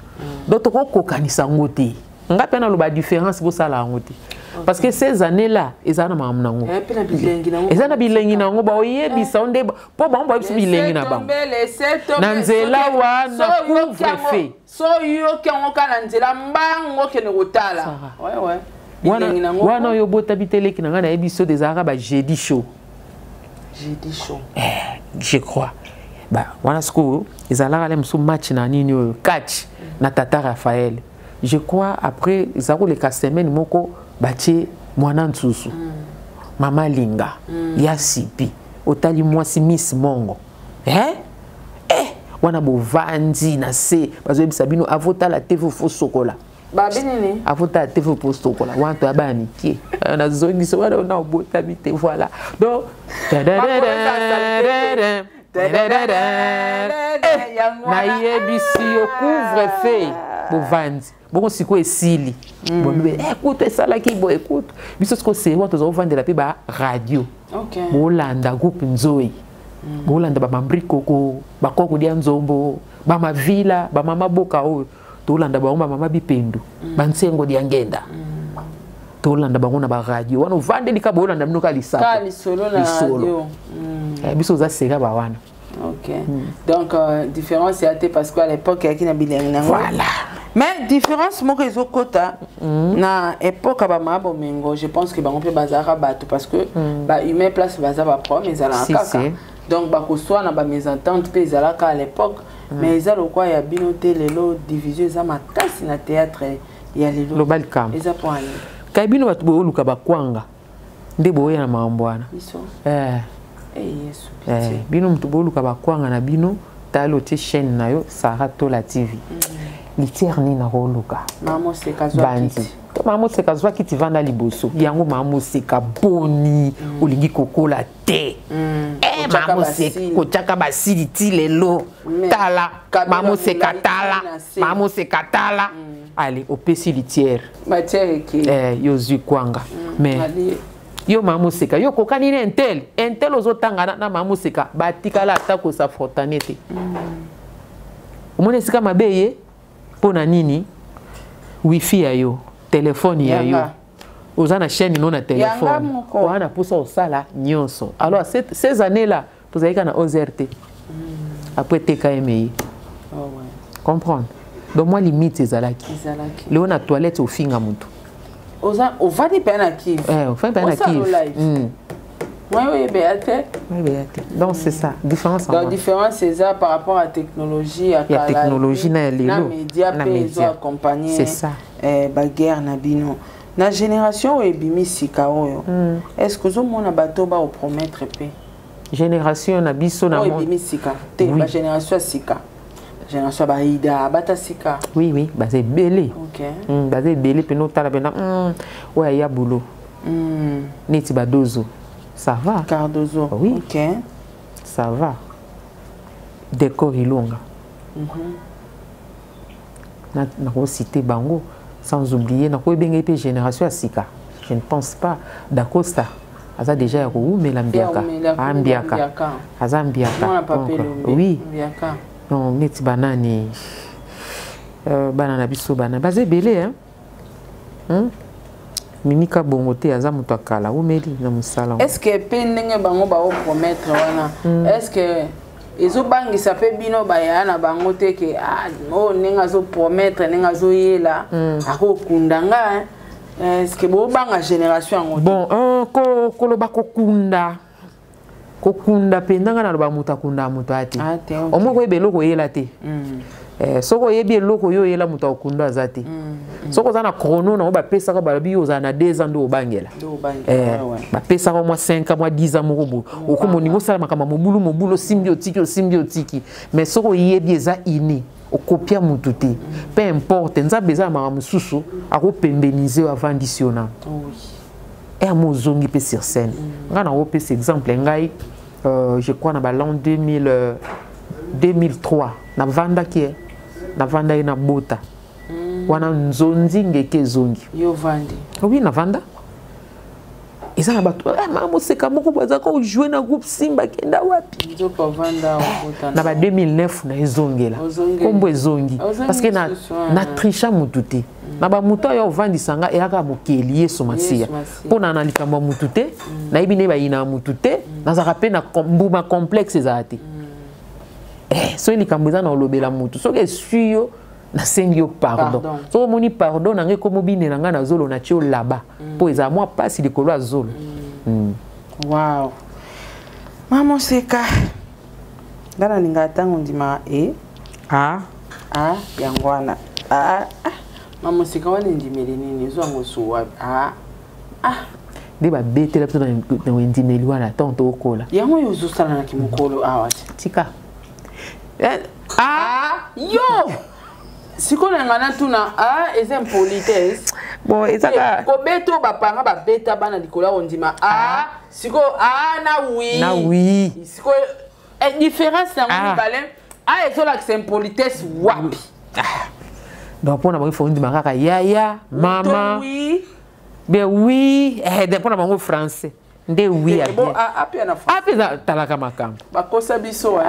donc ko kokanisa ngo te nga pe na lo ba différence ko sala ngo te parce que ces années là eza na mamu nango eza na bilengi nango ba oyebisa onde po bango ba biso bilengi na bango na nzela wana couvre-feu so yo kengo kana nzela mbango kene kotala ouais wana yo bota biteleki na nga na ebiso des arabes jeudi show je crois ba wana sko ezalaka le mso match na nini oyo catch na Tata Raphaël je crois après ezako le semaine moko batie mwana nsusu mama linga ya sipi otali mwasi Miss Mongo wana bovandi na se bazobisa bino avota la TV fo sokola babinini avota la TV fo sokola wanto abani ki na zongi so wana na bota bite voilà donc na yebisi yo couvre-feu vandi boko siko esili écoute ça là qui bon écoute biso ce que c'est on to vendre la pe ba radio bolanda groupe Nzoi bolanda ba mambrikoko ba koko dia nzombo ba mavila ba mama boka o tolanda ba mama bipendu ba nsengo dia ngenda tolanda bango na ba radio wana vande lika bolanda mnoka lisaka lisolo na radio biso za seka ba wana. Ok. Donc, différence, c'est parce qu'à l'époque, il y a qui voilà. Mais différence, moi, que les quota, na époque, je pense que on peut bazar battre parce que humain place bazar va prendre mais à donc que soit na ba mésentente pe zalaka à l'époque mais ils ont quoi il y a binoté les lots divisés ça ma casse na théâtre il y a les lots balcam ils ont point kai bino batu bo luka ba kwanga ndebo ya na mambwana bino mtu boluka bakwanga na bino talo te chaîne na yo Sarah Tola TV literni na roluka mamo seka zwa kiti vanda liboso yango mamo seka boni olingi kokola te mamo seka kochaka basili ti lelo tala mamo seka tala allez opesi litière matière ki yo zui kwanga mais yo mamuseka yo kokani ne entel ozotanga na mamuseka batikala atako sa frotanete omone sika mabeye pona nini wifi ya yo telefone ya yo oza na chaîne non na téléphone wana posa osala nyonso alors ces années là tozalika na OZRT après TKMI comprendre donc moi limite ezalaki leo na toilette ofinga mutu on va des peines actives. On fait peine active. Oui, Béaté. Donc c'est ça. Différence. La différence c'est ça par rapport à la technologie. La technologie na média accompagner. C'est ça. Baguerre na bino. La génération est bimi sikao. Est-ce que vous mon bateau ba au promettre pe? Génération na biso na mon. Bimi sika. La génération sika. Génération baïda batasika. Oui, basé belé. OK. Basé belé pe no tala bena ouais ya boulot. Neti badozo. Ça va. Cardozo. Oui. OK. Ça va. Décor ilonga. Na ko citer bango sans oublier na ko benga pe génération sika. Je ne pense pas d'Acosta. Aza déjà ya ko umela mbiaka. Ambiaka. Aza mbiaka. Oui. Mbiaka. Non, neti banani banana biso bana bazé belé mimika bongote aza mutu akala umeli na musala. Est-ce que pendenge bango ba promettre wana est-ce que ezo bangisa pe bino ba yana bango te ke ninga zo promettre ninga zo yela akokundanga est-ce que bo banga génération ngo bon ko lo bakokunda kokunda pendanga na loba muta kunda mutu ati omoko ebe loko yela te soko yebi loko yo yela muta okunda azati soko za na chrono na ba pesa ka balabi yo za na 2 ans ndo obangela ba pesa ka moi 5 ans moi 10 ans moko okumo ningo sala makama mobulu symbiotiki mais soko yebi eza ini okopia mutu te peu importe nzambe eza mama mususu akopembeniser avant disiona et à mozongi pe sur scène ngana opesa exemple ngai je crois na l'an 2003 na vanda ki na vanda ina bota wana nzonzi ngeke zongi yo vandi oui na vanda eza na bato mama seka moko baza ko jouer na groupe Simba kenda wapi nzo pa vanda bota na ba 2009 na ezongela kombo ezongi parce que na tricha mutute na ba muto yo vandi sanga eyaka mokeli yeso masia pona na likambo mutute na ibine ba ina mutute na za rapena mbuma complexe ezati so likambo za na olobela mutu so ke suyo na sengi yo pardon so moni pardon na nge ko mobine na nga na zolo na tio laba po eza moi pasi likolo a zolo wow mama seka dana ninga tango ndima yangwana mama seka wana ndimeli nini zo ngoso wa de ba betela pto na ndimeli wana tonto okola yango yo zo sala na kimokolo awati tika yo siko na ngana tuna eza impolitesse bon ezaka ko beto bapanga ba beta bana likola ondima siko na oui siko différence na ngoni balem ezola que c'est impolitesse wapi donc pour na faut ndima kaka yaya mama oui ben oui pour na bango français nde oui ya bon apia na français apia talaka makambo bakosa biso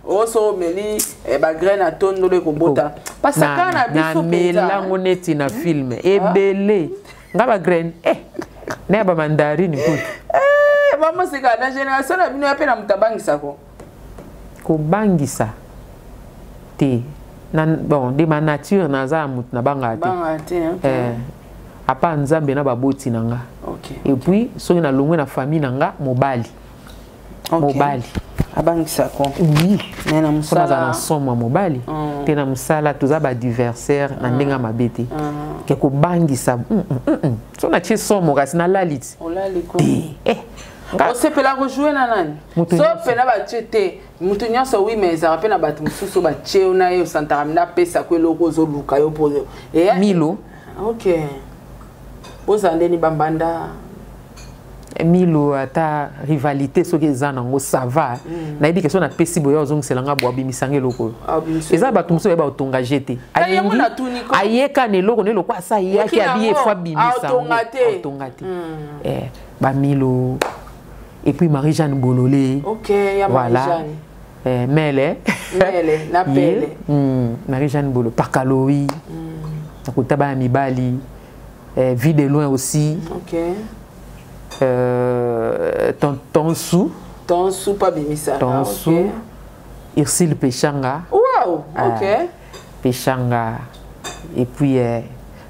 oso meli ba graine atondo le kobota pasaka na biso na melango neti na film ebele ngaba graine ne ba mandarine kutu mama seka na génération na bino apia na mutabangisa ko bangisa te na bon de ma nature na za mut na banga te apa nzambe na baboti nanga et puis soki na longwe na famille nanga mobali mobali abangisa ko oui na musala na somo mobali te na musala toza ba diversaire na ndenga mabete ke ko bangisa so na chi somo kasi na laliti olali ko osepela kojouer na nani so pena bachete mutu nyonso oui mais ça pena batu mususu bacheo na yo santaramina pesa ko eloko ozoluka yo pozo milo ok ozandeni bambanda milo ata rivalité soki eza nango ça va nayebi ke so na pesi boyo ozongiselanga bo abimisanga eloko eza bato mosusu bayeba otonga jete ayeka na eloko na eloko asa yaki abiye fo abimisa otonga te bamilo et puis Marie-Jeanne Bololé. Ok, il y a Marie-Jeanne. Voilà. Mele. Mele, na Pele. Marie-Jeanne Bololé. Pakaloï. Nakutaba Mibali. Vie de loin aussi. Ok. Tonsou. Tonsou, pas Bimisa. Tonsou. Okay. Ursule Pechanga. Wow, ok. Pechanga. Et puis,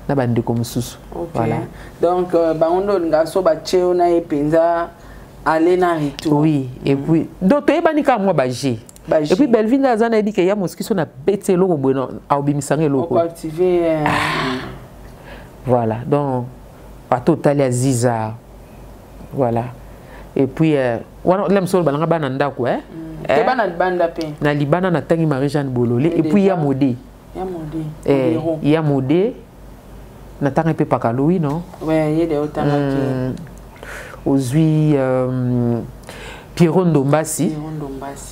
na bande comme sous. Ok. Voilà. Donc, baondo ngaso ba cheo na epenza. Aller na retour. Oui, et puis d'autres banika moi bagé. Et puis Belvin Azana dit que ya mosquito na bete loko bueno a obimisanga loko. Activer voilà, donc pas total Aziza. Voilà. Et puis wana lem sol balanga bana ndako Te bana banda pe. Na libana na tangi Marie-Jeanne Bololé et puis ya modé. Ya modé. Ya modé. Na tangi pe pakaloui non? Ouais, yé de otanga Ozui Pierrot Ndombasi.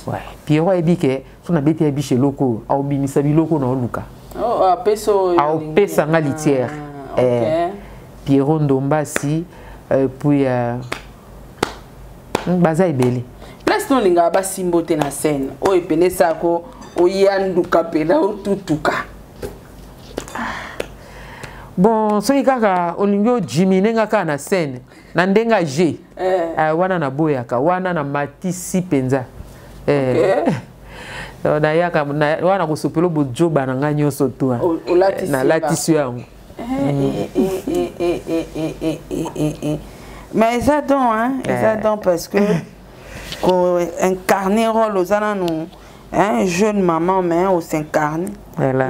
Ouais. Pierrot a dit que son habité est chez locaux. A obimisa biloko na oluka. Oh, a peso. A pesa nga litière. Pierrot Ndombasi puis baza ebele. Place non linga ba simbote na scène. O epele sako o yanduka pela o tutuka. Bon, so ikaka olingo Jimmy nenga ka na scène. Na ndenga G. Wana na boyaka, wana na matisi penza. Na yaka wana kusopelo bojo bananga nyonso to. Na latisi yango. Mais ça donc hein, ça donc parce que incarner rôle aux nous un jeune maman mais on s'incarne. Voilà.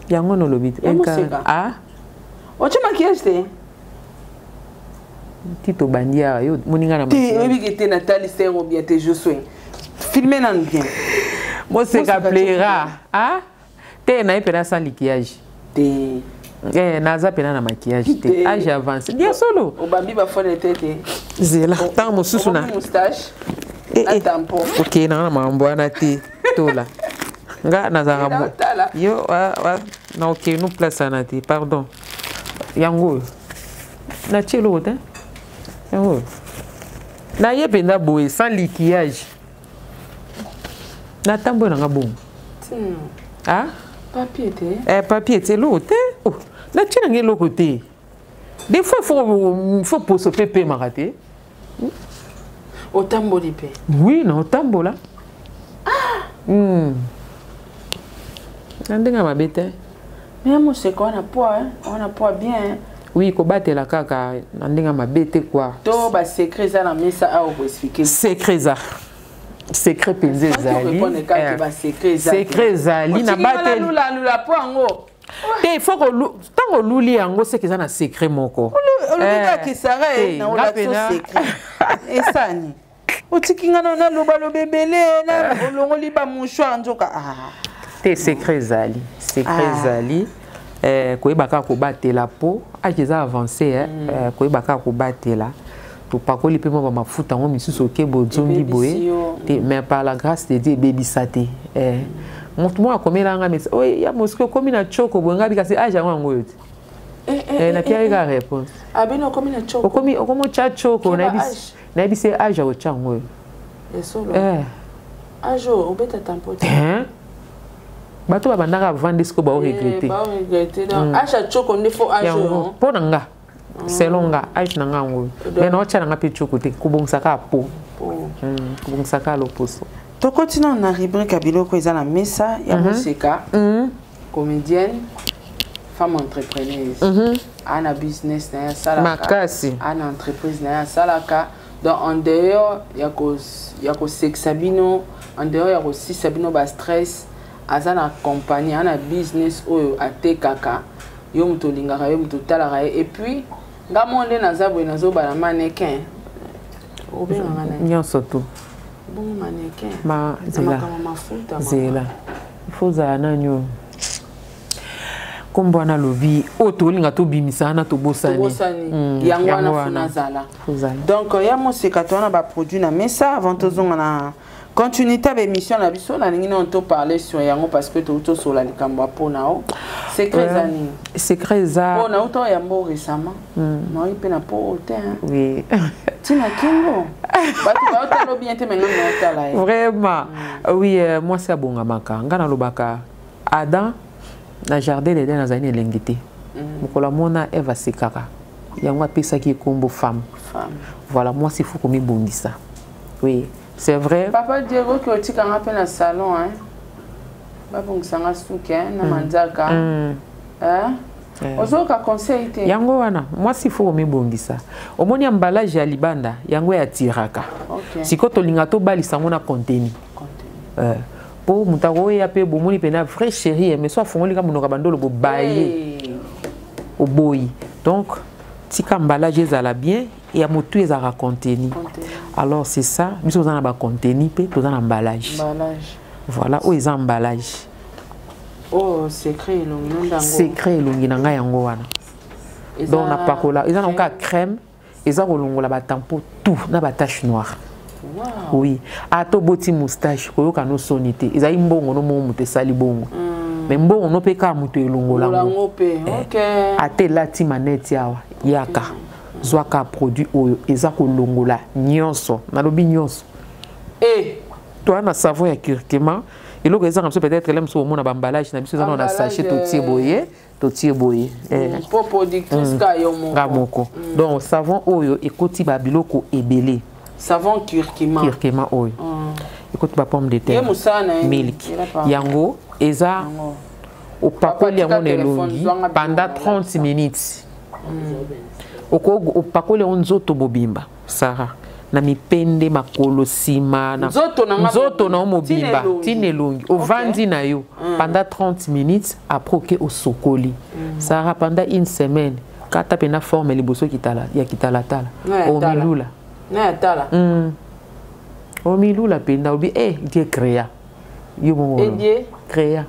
Yango no lobit. Ah. O tu maquillage te? Tito Bandia yo moninga na maquillage. Tu obi que Nathalie Serro bien te je soin. Filmer nan bien. Moi c'est ka plaira. Ah? Te na epena sans maquillage. Te naza pena na maquillage te. Âge avancé. Dia solo. O babi ba fone tete. Zela. Tant mosusu na moustache. Na tampon. OK na mambo na te tola. Nga nazara yo na OK nous place na te pardon yango na chelo te yango na yependa boye sans liquillage na tambo na ngabon ah papier te papier te lo te oh na chena ngelo côté des fois faut poser pépé maraté au tambo lipe oui na au tambo là Ndenga mabete. Mais moi c'est qu'on a poids hein, on a poids bien. Hein? Oui, ko batela kaka ndenga mabete quoi. To ba secret ça na mesa a o expliquer. Secret ça. Secret penze zali. Secret zali na batela. Lula poango. Te faut que tango luli yango c'est que ça na secret moko. Olulika kisare na ola secret. Et ça ni. Otikinga na loba lo bebele na olongoli ba mouchoir nzoka ah. Te secret zali zali koyebaka ko batela po akiza avancer koyebaka ko batela to pakoli pe mo ba mafuta ngo misusu ke bozongi boye mais par la grâce de Dieu bebisate Moi comme là mais oui ya mosque comme na choko bonga bikasi age yango yote na pia ika réponse abino comme na choko comme cha choko na bisi age o chango esolo ajo obeta tampote bato babandaka vendre ce que ba regretter donc age choko ne faut ajo po nanga selon nga age nanga ngo mais no cha nanga pe choko te kubongisa po kubongisa ka loposo. To continue na rubrique Biloko eza na mesa ya Moseka, comédienne, femme entrepreneuse. Ana business na ya salaka. Makasi. Ana entreprise na ya salaka. Donc en dehors ya ko sexabino, en dehors ya ko sisabino ba stress, azana compagnie, ana business oyo atekaka. Yo muto lingaka yo muto talaka et puis ngamonde na zabwe na zo bala mannequin. Obenga ngana. Nyonso tu. Bon mannequin. Ma zela. Il faut za nanyo. Comme bwana lobi oto linga to bimisa na to bosani. Yango na funa zala. Donc ya Moseka to na ba produit na mesa avant to zonga na continuité de émission na biso na ningi on to parler sur yango parce que to sur la likambo pona o. Secret zani. Secret za. On a autant yambo récemment. Non, il peut na po hôtel. Oui. Tina Kingo. Vraiment. Oui, moi c'est bonga maka. Ngana lobaka. Adam na jardin de dans zani lengité. Mukola mona Eva sekaka. Yango pesa ki kombo femme. Voilà, moi c'est fou comme bongisa. Oui, c'est vrai. Papa Diego que tu kan appelle na salon hein. Ba bongisa nga souke na manzaka. Hein? Ozoka conseil te. Yango wana, moi si faut me bongisa. Omoni emballage ya libanda, yango ya tiraka. Okay. Siko to linga to balisa mona contenu. Po mutako ya pe bomoni pena vrai chéri, mais soit fongoli ka munoka bandolo bo baye. Au boy. Donc tika emballage ezala bien et ya motu ezala contenu. Alors c'est ça, biso za na ba contenu pe to za na emballage. Emballage. Voilà, o eza emballage. Oh, secret longi ndango. Secret longi nanga yango wana. Donc na pakola, ils ont encore crème, ils ont rolongola ba tampo tout na ba tache noire. Wow. Oui. A to boti moustache ko yoka no sonité. Ils a mbongo no mo muté sali bongo. Mais mbongo no pe ka muté longola ngo. OK. A te lati manette yawa yaka. Zwaka produit oyo eza ko longola nyonso. Na lobi nyonso. Toi na savon ya curcuma. Et là, peut-être que sur mon emballage, na biso na on a sachet to tier boye. Pour productrice Gamoko. Donc savon oyo ekoti ba biloko ebele. Savon curcuma. Curcuma oyo. Ekoti ba pomme de terre. Milk. Yango eza au pakoli yango nelongi pendant 30 minutes. Au pakoli on nzoto bobimba. Sarah. Na mipende makolo sima na nzoto na mobimba tinelongi ovandi na yo pendant 30 minutes après au sokoli ça pendant une semaine kata pena forme liboso kitala ya kitala tala o milula na tala o milula penda obi die créa yo mo créa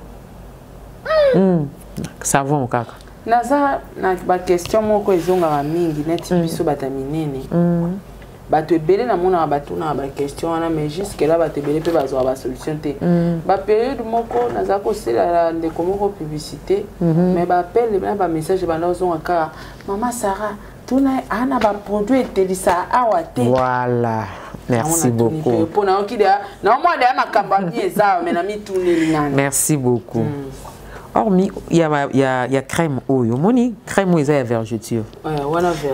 savon kaka naza na ba question moko ezonga mingi neti biso bataminene bato ebele na mona bato na ba question wana mais jusque là bato ebele pe bazwa ba solution te ba période moko naza ko sela de komoko publicité mais ba appel na ba message ba nazo aka maman Sarah tuna ana ba produit telisa awate voilà merci beaucoup pour na okida na moi de makamba bien ça mais na mi tourner linana merci beaucoup. Hormis, il y a crème oyo. Moni crème oyo ya vergeture.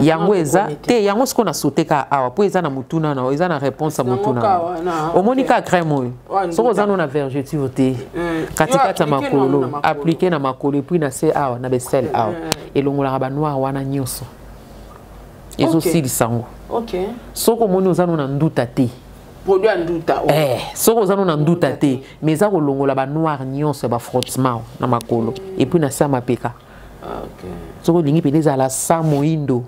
Yango eza te yango ce qu'on a sauté ka awa po eza na mutuna na eza na réponse à mutuna. O moni ka crème oyo. So eza na vergeture te. Katikata makolo, appliquer na makolo puis na se awa na besel awa. Elongola ba noir wana nyonso. Ezo sili sango. OK. Soko moni ozana na nduta te. Produit nduta. Soko ozana na nduta te, mais za ko longola ba noir nyonso ba frottement na makolo et puis na sama peka. OK. Soko lingi peneza la sa moindo.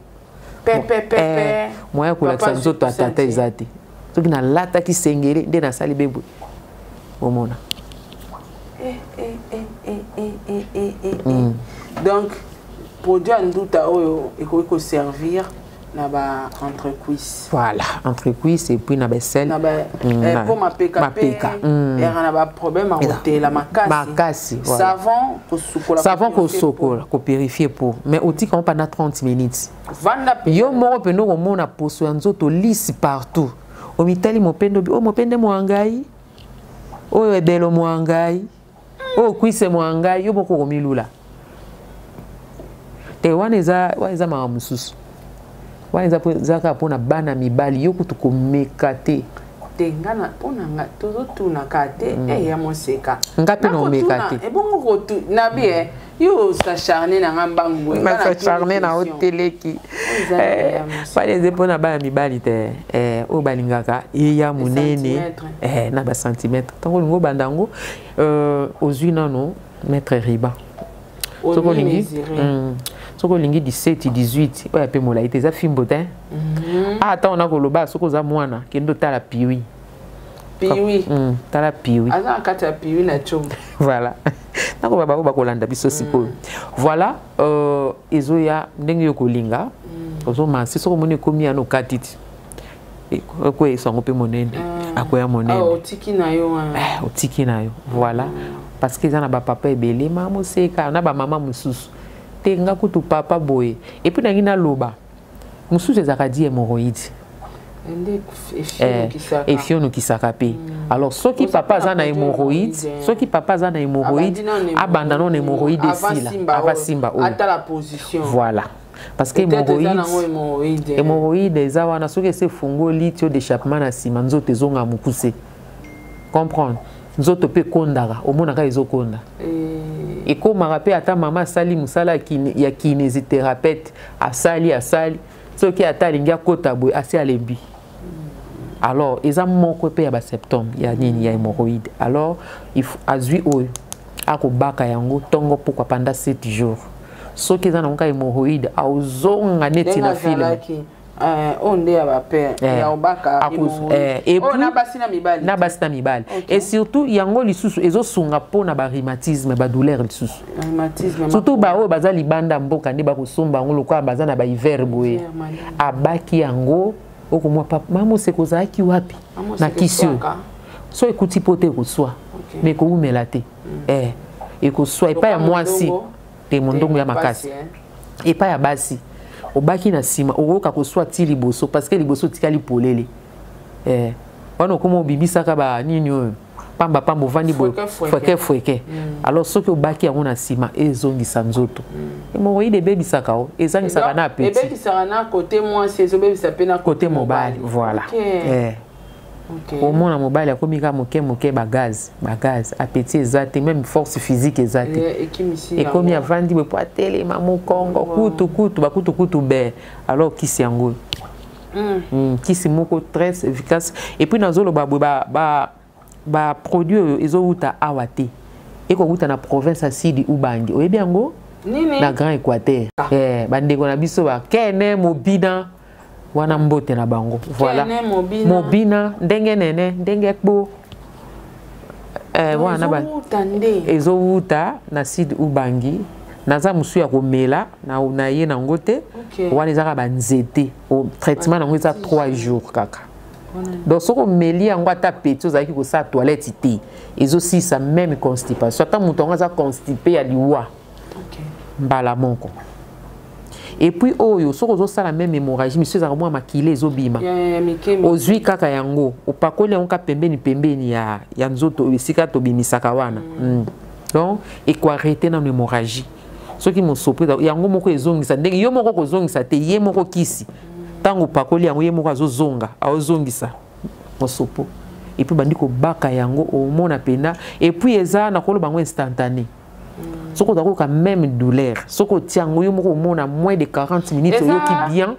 Pepe. Moya ko la nzoto atata ezate. Soki na lata ki sengere nde na sali bebo. Omona. Donc produit nduta oyo eko servir na ba entre cuisses. Voilà, entre cuisses et puis na ba sel. Na ba pour ma PKP. Na ba problème à côté la makasi. Savon ko sokola, ko purifier pour. Mais outil qu'on pendant 30 minutes. Vanda yo moko peno ko mona poso ya nzoto lisi partout. O mitali mopendo o mopende mwangai. O edelo mwangai. O kwise mwangai yo moko ko milula. Te waneza mama mususu. Waneza zaka pona bana mibali yo kutuko mekate. Tengana pona nga tozo tuna kate ya moseka. Ngapi no mekate. E bongo ko tu na bien yo sa charné na ngambango. Ma sa charné na hoteleki. Waneza pona bana mibali te o balingaka ya munene na ba centimètre. Tango ngo bandango ozwi nano mettre riba. Soko lingi. Soko lingi 17 18 oya pe mola ite za fimbo te. Ata ona koloba soko za mwana kendo tala piwi. Piwi. Tala piwi. Aza kata piwi na chombo. Voilà. Nako baba ko bakolanda biso siko. Voilà ezo ya ndenge yo kolinga. Ozo mansi soko moni komi ano katiti. Ko esongo pe monene. Akoya monene. Otiki na yo. Otiki na yo. Voilà. Parce que ça na ba papa ebele mama seka na ba mama mususu. Tenga kutu papa boy et puis nangina loba mususu ezaka di hémorroïde et fiono qui s'akape alors ceux qui papa za na hémorroïde abanda non hémorroïde sila ava simba o ata la position voilà parce que hémorroïde eza wana soki se fungo litio d'échappement na sima nzoto ezonga mukuse comprendre nzoto pe kondaka omonaka ezokonda et comme rappelle ata mama sali musala ya kinésithérapeute asali ce qui ata lingia kota boy asi alembi alors eza moko pe ya ba septembre ya nini ya hémorroïde alors il faut azui oyo akobaka yango tongo pourquoi pendant 7 jours ce qui eza na nka hémorroïde auzonga neti na film onde ya ba père ya obaka na basina mibali et surtout yango lisusu ezosunga pona ba rhumatisme ba douleur lisusu surtout ba o baza libanda mboka nde ba kosomba ngo lokwa baza na ba hiver boye abaki yango okomwa papa mama sekozaki wapi na kisio so ekuti pote koswa mais ko umela te ekoswa epa ya mwasi te mondongo ya makasi epa ya basi obaki na sima okoka koswa ti liboso parce que liboso tikali polele wana okoma obibisaka ba nini oyo pamba vandi boye fweke alors soki obaki yango na sima ezongisa nzoto hémorroïde ebebisaka o ezangisaka na apeti ebebisaka na côté mwasi ezobebisa pe na côté mobali voilà omona mobali akomi ka moke bagaz apeti eza te même force physique eza te ekomi avandi boye po atelema mokongo kutu be alors kisi yango kisi moko très efficace et puis nazoloba boye ba produit oyo ezowuta awa te ekowuta na province ya sidi ubangi oyebi yango na Grand Équateur bandeko na biso bakene mobina wana mbote na bango voilà mobina ndenge nene ndenge kbo wana ba ezowuta na sidi ubangi naza musu ya komela na ye na ngote wana ezaka banzete o traitement nango eza 3 jours kaka donc soko meli yango ata peti ozalaki kosala toilette te ezosisa même constipation ata moto yango aza constipé ya liwa mbala moko et puis oyo soko ozosala même hémorragie monsieur ezaka mwa makile ezobima ozwi kaka yango opakoli yango ka pembeni ya nzoto esika tobimisaka wana donc ekoarrete na hémorragie soki mosopo yango moko ezongisa ndenge yo moko kozongisa te ye moko kisi tango pakoli yango ye moko azozonga aozongisa mosopo et puis bandi kobaka yango omona pena et puis eza na koloba ngo instantané soko takoka même douleur soko tiango yo moko omona moins de 40 minutes yoki bien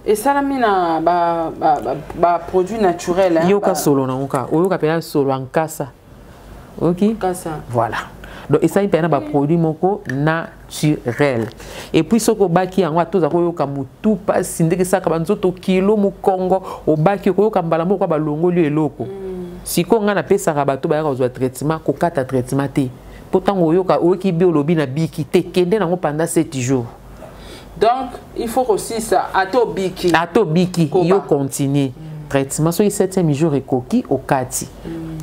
et ça la mina ba produit naturel yoka solo na ngoka oyoka pena solo en kasa OK kasa voilà donc ça il y a un produit moko naturel et puis soko baki yango atoza koyoka mutu pasi ndeke saka banzoto kilo mukongo obaki koyoka mbala moko balongoli eloko siko nga na pesa ka bato bayaka ozwa traitement kokata traitement te pourtant oyoka oki biolobi na biki te kende nango pendant 7 jours Donc, il faut aussi ça. Atobiki. Atobiki, yo continue. Traitement, sur le 7e jour, et coquille au kati.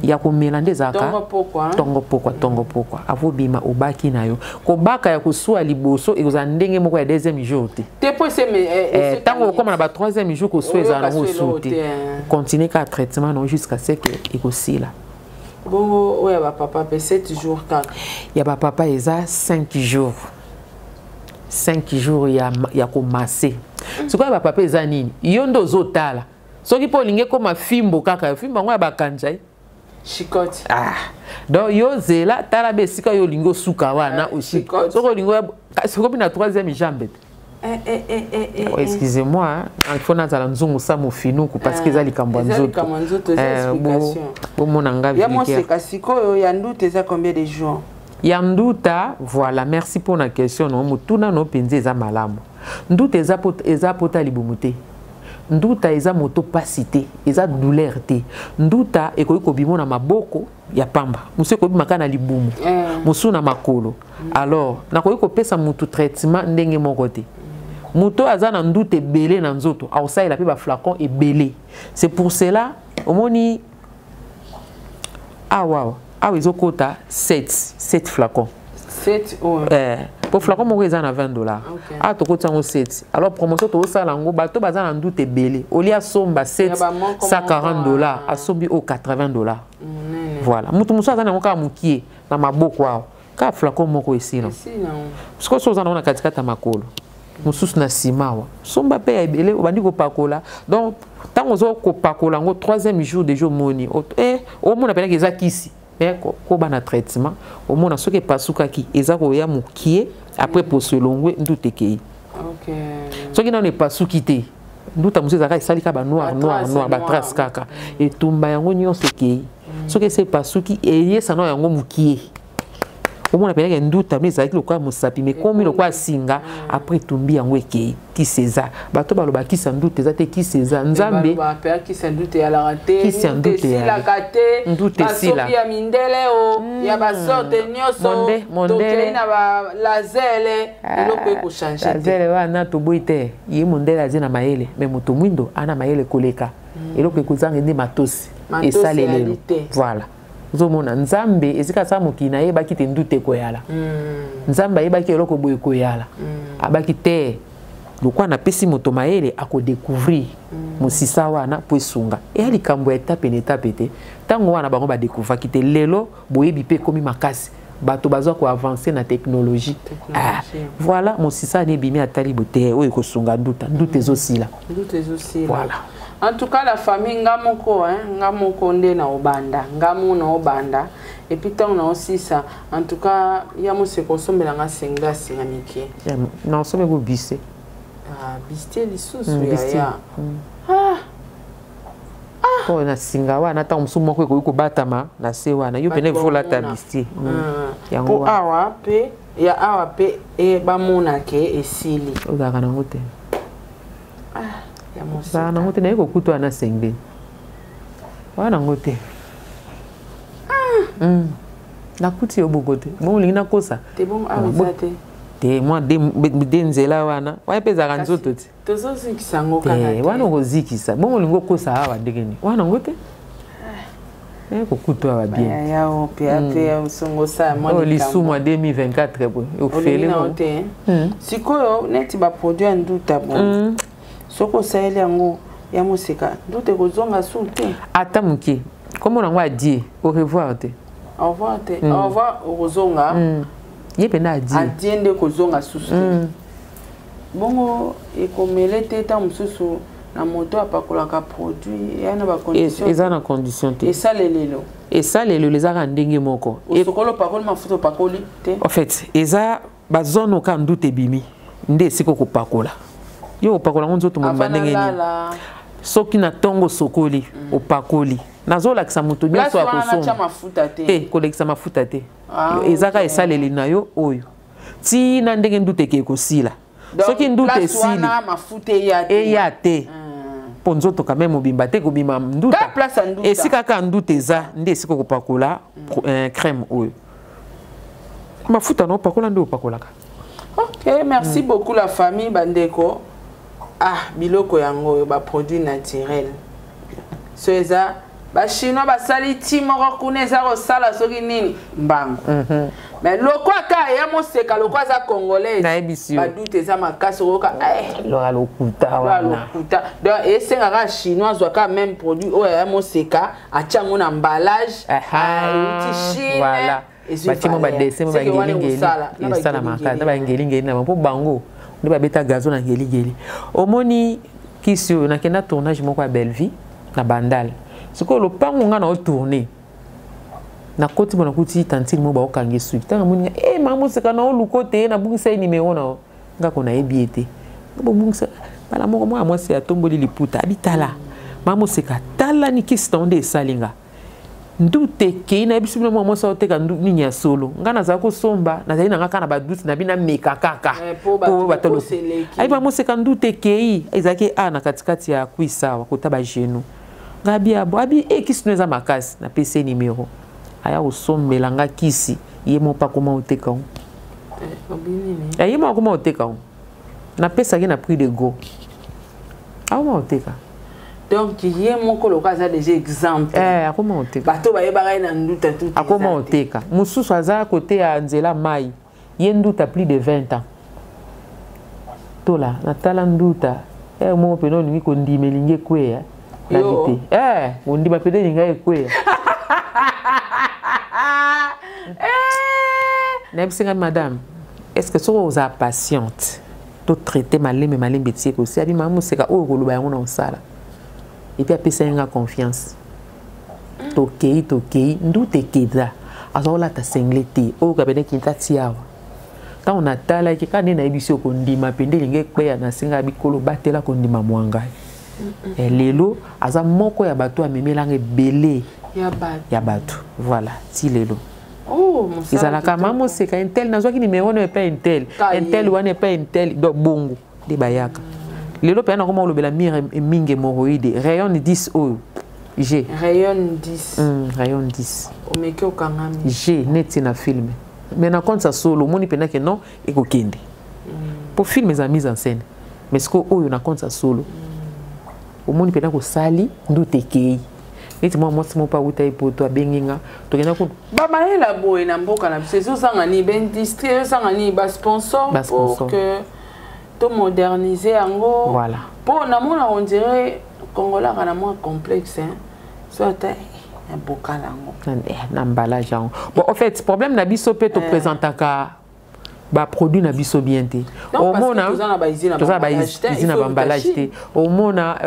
Il y a comme mélanger zaka. Tongo pourquoi. Avo bima obaki na yo. Kobaka ya kusua liboso et aux andenge moko ya 2e jour. Tango comme na ba 3e jour ko soit za ngo sauté. Continuer ka traitement non jusqu'à ce que ikosi là. Bon, ouais, ba papa 7 jours quand. Ya ba papa eza 5 jours. 5 jours ya ko masser. C'est quoi ba papa eza nini? Yondo zotala. Soki po linge ko mafimbo kaka, fimbo ngo ya bakanja. Chicote. Donc yo zela tala besika yo lingo suka wana aussi. Soko lingo soko bina 3e jambe. Excusez-moi, il faut nazala nzungu sa mofinuku parce que ezali kambo nzoto. Bon mon anga vivre. Ya mo seka siko ya nduta eza combien de jours? Ya nduta, voilà, merci pour la question no mutuna no penze eza malamu. Nduta eza pota libumuté. Nduta eza moto pasité, eza douleur te. Nduta ekoki kobima na maboko ya pamba. Musu ekobima kana libumu. Musu na makolo. Alors, nakoki kopesa mutu traitement ndenge moko te. Muto aza na nduta ebele na nzoto, aosaila pe ba flacon ebele. C'est pour cela, omoni wow. Ezokota 7 flacons. 7 pour flacon moko eza na $20. Tokoti yango 7. Alors promotion to sala ngo bato baza na ndute belé. Oli asomba 7 $140, asombi au $80. Voilà. Mutu muso aza na ngo ka mukie na maboko wao. Ka flacon moko esila. Parce que soza na katikata makolo. Mususu na simawa. Somba pe ya belé obandi ko pakola. Donc tant ozo ko pakola ngo 3e jour de jour moni. O mona pena ke za kisi. Mais ko bana traitement au moins ce qui pasuka ki ezako ya mukie après pour se longwe ndute kei. OK. Ce qui n'en pasuki te. Nduta musu zaka salika ba noir ba trace kaka et tumba yango nyonso kei. Ce qui c'est pasuki eye sana yango mukie. Au moins pena ke nduta mais zaki lokwa musapi mais comme lokwa singa après tumbi yango ekei ki seza. Bato baloba ki sandute za te ki seza nzambe. Ba père ki sandute ya la raté. Ki sandute ya la kate. Ndute sila. Ya mindele o ya ba sorte nyoso. Mondele na ba lazele eloko eko changer. Lazele wana to boite. Ye mondele azina maele mais moto mwindo ana maele koleka. Eloko ekozanga ndi matosi. Esalelelo. Voilà. Zomona nzambe ezika sa mokina ye baki te ndute koyala. Nzambe ye baki eloko boye koyala. Abaki te lokwa na pesi moto maele ako découvrir mosisa wana po esunga. E ali kambo étape na étape te. Tango wana bango ba découvrir kite lelo boyebi pe komi makasi. Bato bazwa ko avancer na technologie. Voilà mosisa ne bimi atali bote oyo ko sunga ndute zosila. Ndute zosila. Voilà. En tout cas, la famille ngamoko nde na obanda, ngamu na obanda. Et puis tant on a aussi ça. En tout cas, il y a mon se consomme la ngasenga singamiki. Non, ça me go bisse. Biste lisusu ya. Oh na singa wana ta musumo ko batama na se wana. Yo pene vola ta biste. Yango awa pe ya awa pe e ba mona ke esili. Oza kana ngote. Sana ngote na yeko kutwa na sengbe. Wana ngote. Na kuti yo bogote. Bon lingina kosa. Te bon awizate. Te moi de nzela wana. Wa peza kanzoto ti. Tozo zikisa ngo kana. Wana ngo zikisa. Bon lingo kosa awa degeni. Wana ngote. Yeko kutwa wa bien. Ya o pe usongo sa moi. O lisumu 2024 bo. Yo fele mo. Sikoyo neti ba produit nduta bon. Soko saeli yango ya musika ndute kozonga sute ata muke comme on a dit au revoir te au revoir te au revoir kozonga yepe na dit adiende kozonga sute bongo ekomele te ta mususu na moto apakolaka produit yana ba condition eza na condition te esa lelo les ara ndenge moko e sokolo pakoli mafuto pakoli te en fait eza ba zone ka ndute bimi nde siko ko pakola yo pakola nzoto mo bandenge ni soki na tongo sokoli opakoli nazola kisa moto nyoso akosoma kolekisa mafuta te ezaka esaleli na yo oyo ti na ndenge ndute ke kosila soki ndute esili eya te po nzoto quand même obimba te kobima nduta esika ka ndute eza nde esika kopakola crème oyo mafuta no pakola nde opakolaka Ok, merci beaucoup la famille Bandeko. Ah, biloko yango ba produit naturel. So eza ba chinois ba sali ti moko kuneza ko sala soki nini mbango. Mais loko aka ya moseka loko za congolais. Na ebisi. Ba doute za makasi roka lora lokuta wana. Lokuta. Donc esenga ka chinois zwaka même produit o ya moseka achango na emballage. Uti Chine. Voilà. Batimo ba dessin ba ngeli sala makata ba ngeli na po bango. Nde ba beta gazo na ngeli. Omoni kisio na kenda tournage moko à Belleville na Bandal. Siko lo pango nga na tourner. Na koti bona kuti tantine mo ba okange su. Tanga moni mamu seka na olukote na bungisa numéro na nga kona ebiete. Bo bungisa bala moko mo se atomboli liputa abitala. Mamu seka tala ni kistonde salinga. Ndute ke na bisu na mwa sa oteka nini ya solo ngana za ko somba na zali na ngaka na baduti na bina meka kaka po batolo ai ba moseka ndute ke izaki na katikati ya kuisawa kotaba genu ngabi abo abi kisneza makasi na PC numéro aya osombela nga kisi ye mo pa koma oteka on ye mo koma oteka on na pesa ki na prix de go mo oteka. Donc, il y a mon colocaza des exemples. Comment on te bateau ba yeba na nduta tout. Comment on te ka? Mususu aza côté à Nzela Mai. Yenduta plus de 20 ans. Tola, na tala nduta. Mo peno ni ko ndime linge kwe ya. Na bité. On dit ba pede linga kwe. Nebsinga madame. Est-ce que so oza patiente? To traiter maleme bétier aussi. Abi mamu seka o ko luba yango na sala. Et puis après ça il y a confiance. Tokei ndute keda azola ta senglete o kabene kinta tiawa ta on atala ki kana na ebisio ko ndima pende linge kweya na singa bikolo batela ko ndima mwanga lelo aza moko ya bato amemelanga ebele ya bato voilà ti lelo izalaka mamo seka intel nazwaki numéro ne pas intel wane pas intel do bongo de bayaka lelo pe na koma olobela mire minge moroide rayon 10 o G rayon 10 rayon 10 o meke o kangami G neti na film mais na compte ça solo moni pena que non e ko kende pour film za mise en scène mais ce que oyo na compte ça solo o moni pena ko sali ndute kei neti moi mo pa uta ipoto abenginga to kena ko ba maela boy na mboka na biso sanga ni ben district sanga ni ba sponsor pour que to moderniser ango voilà pour na mona on dirait congolais kana moins complexe hein soit un bocal ango na emballage ango bon en fait problème na biso pe to présentaka ba produit na biso bien te au mona toza ba izina ba emballage te au mona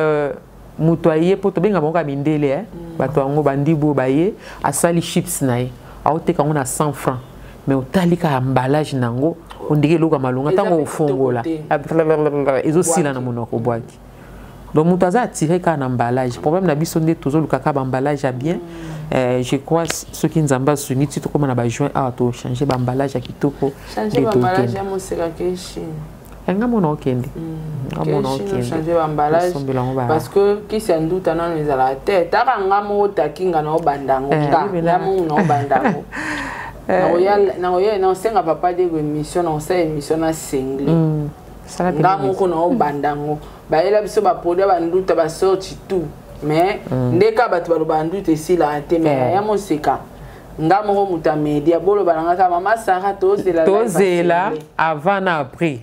mutoye po to benga bonga mindele bato ango bandibo baye asali chips na ye aoteka ngo na 100 francs mais otalika emballage nango on dirait loka malunga tango ofongola ezosila na monoko bwaki donc mutaza attiré ka na emballage problème na biso nde tozo lukaka ba emballage à bien je crois ce qui nzamba suni ti to comme na ba joint a to changer ba emballage à kitoko changer ba emballage ya moseka ke Chine nga mona okende changer ba emballage parce que qui s'en doute na nzala tête ta nga mo takinga na obandango nga mo na obandango na senga papa de émission na sa émission na single nga moko na obandango ba ela biso ba produit ba nduta ba sorti tout mais ndeka bato ba nduta esila te mais ya moseka nga moko muta media bolo balanga ka mama Sarah tozela avant na après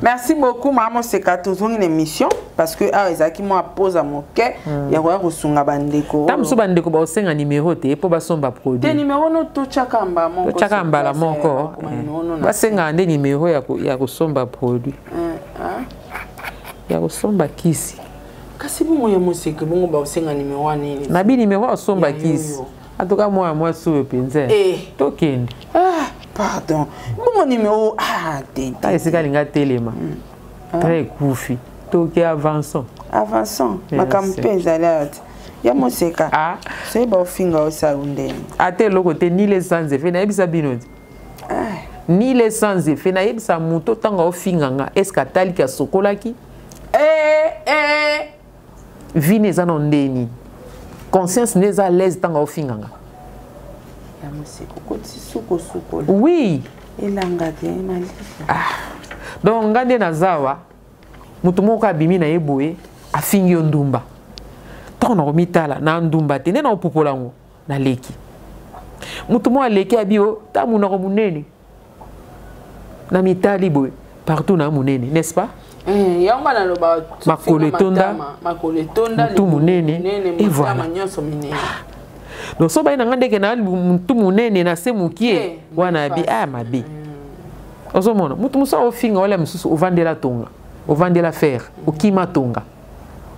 Merci beaucoup maman seka tozongi na émission parce que ezaki moi pose à mon cœur ya ko kusunga bandeko tamso bandeko ba osenga numéro te po ba somba produit te numéro no to chakamba moko to chakamba la moko ba senga nde numéro ya ko somba produit ya ko somba kisi kasi bongo ya musika bongo ba osenga numéro ani na bi numéro ya somba kisi atoka moi so penze to kende pardon mon numéro ta esika linga telema très kufi to ke avançant makampe ezalate ya moseka c'est ba finga osaunde ate loko te ni les sans effet na ebisa bino ni les sans effet na ebisa muto tanga ofinganga est-ce que taliki asokolaki vine za no ndeni conscience neza l'aise tanga ofinganga oui elanga te malika donc ngande na zawa mutu moko abimi na yeboye afingi ndumba to na komitala na ndumba te na opopola ngo na leki mutu mo aleki abio ta muna ko munene na mitali boye partout na munene n'est-ce pas yango na loba makolo etonda mutu munene et voilà donc so ba na ngande ke na mutu munene na se mukie wana bi mabe ozomona mutu musa ofinga wala mususu ovandela tonga ovandela fer okima tonga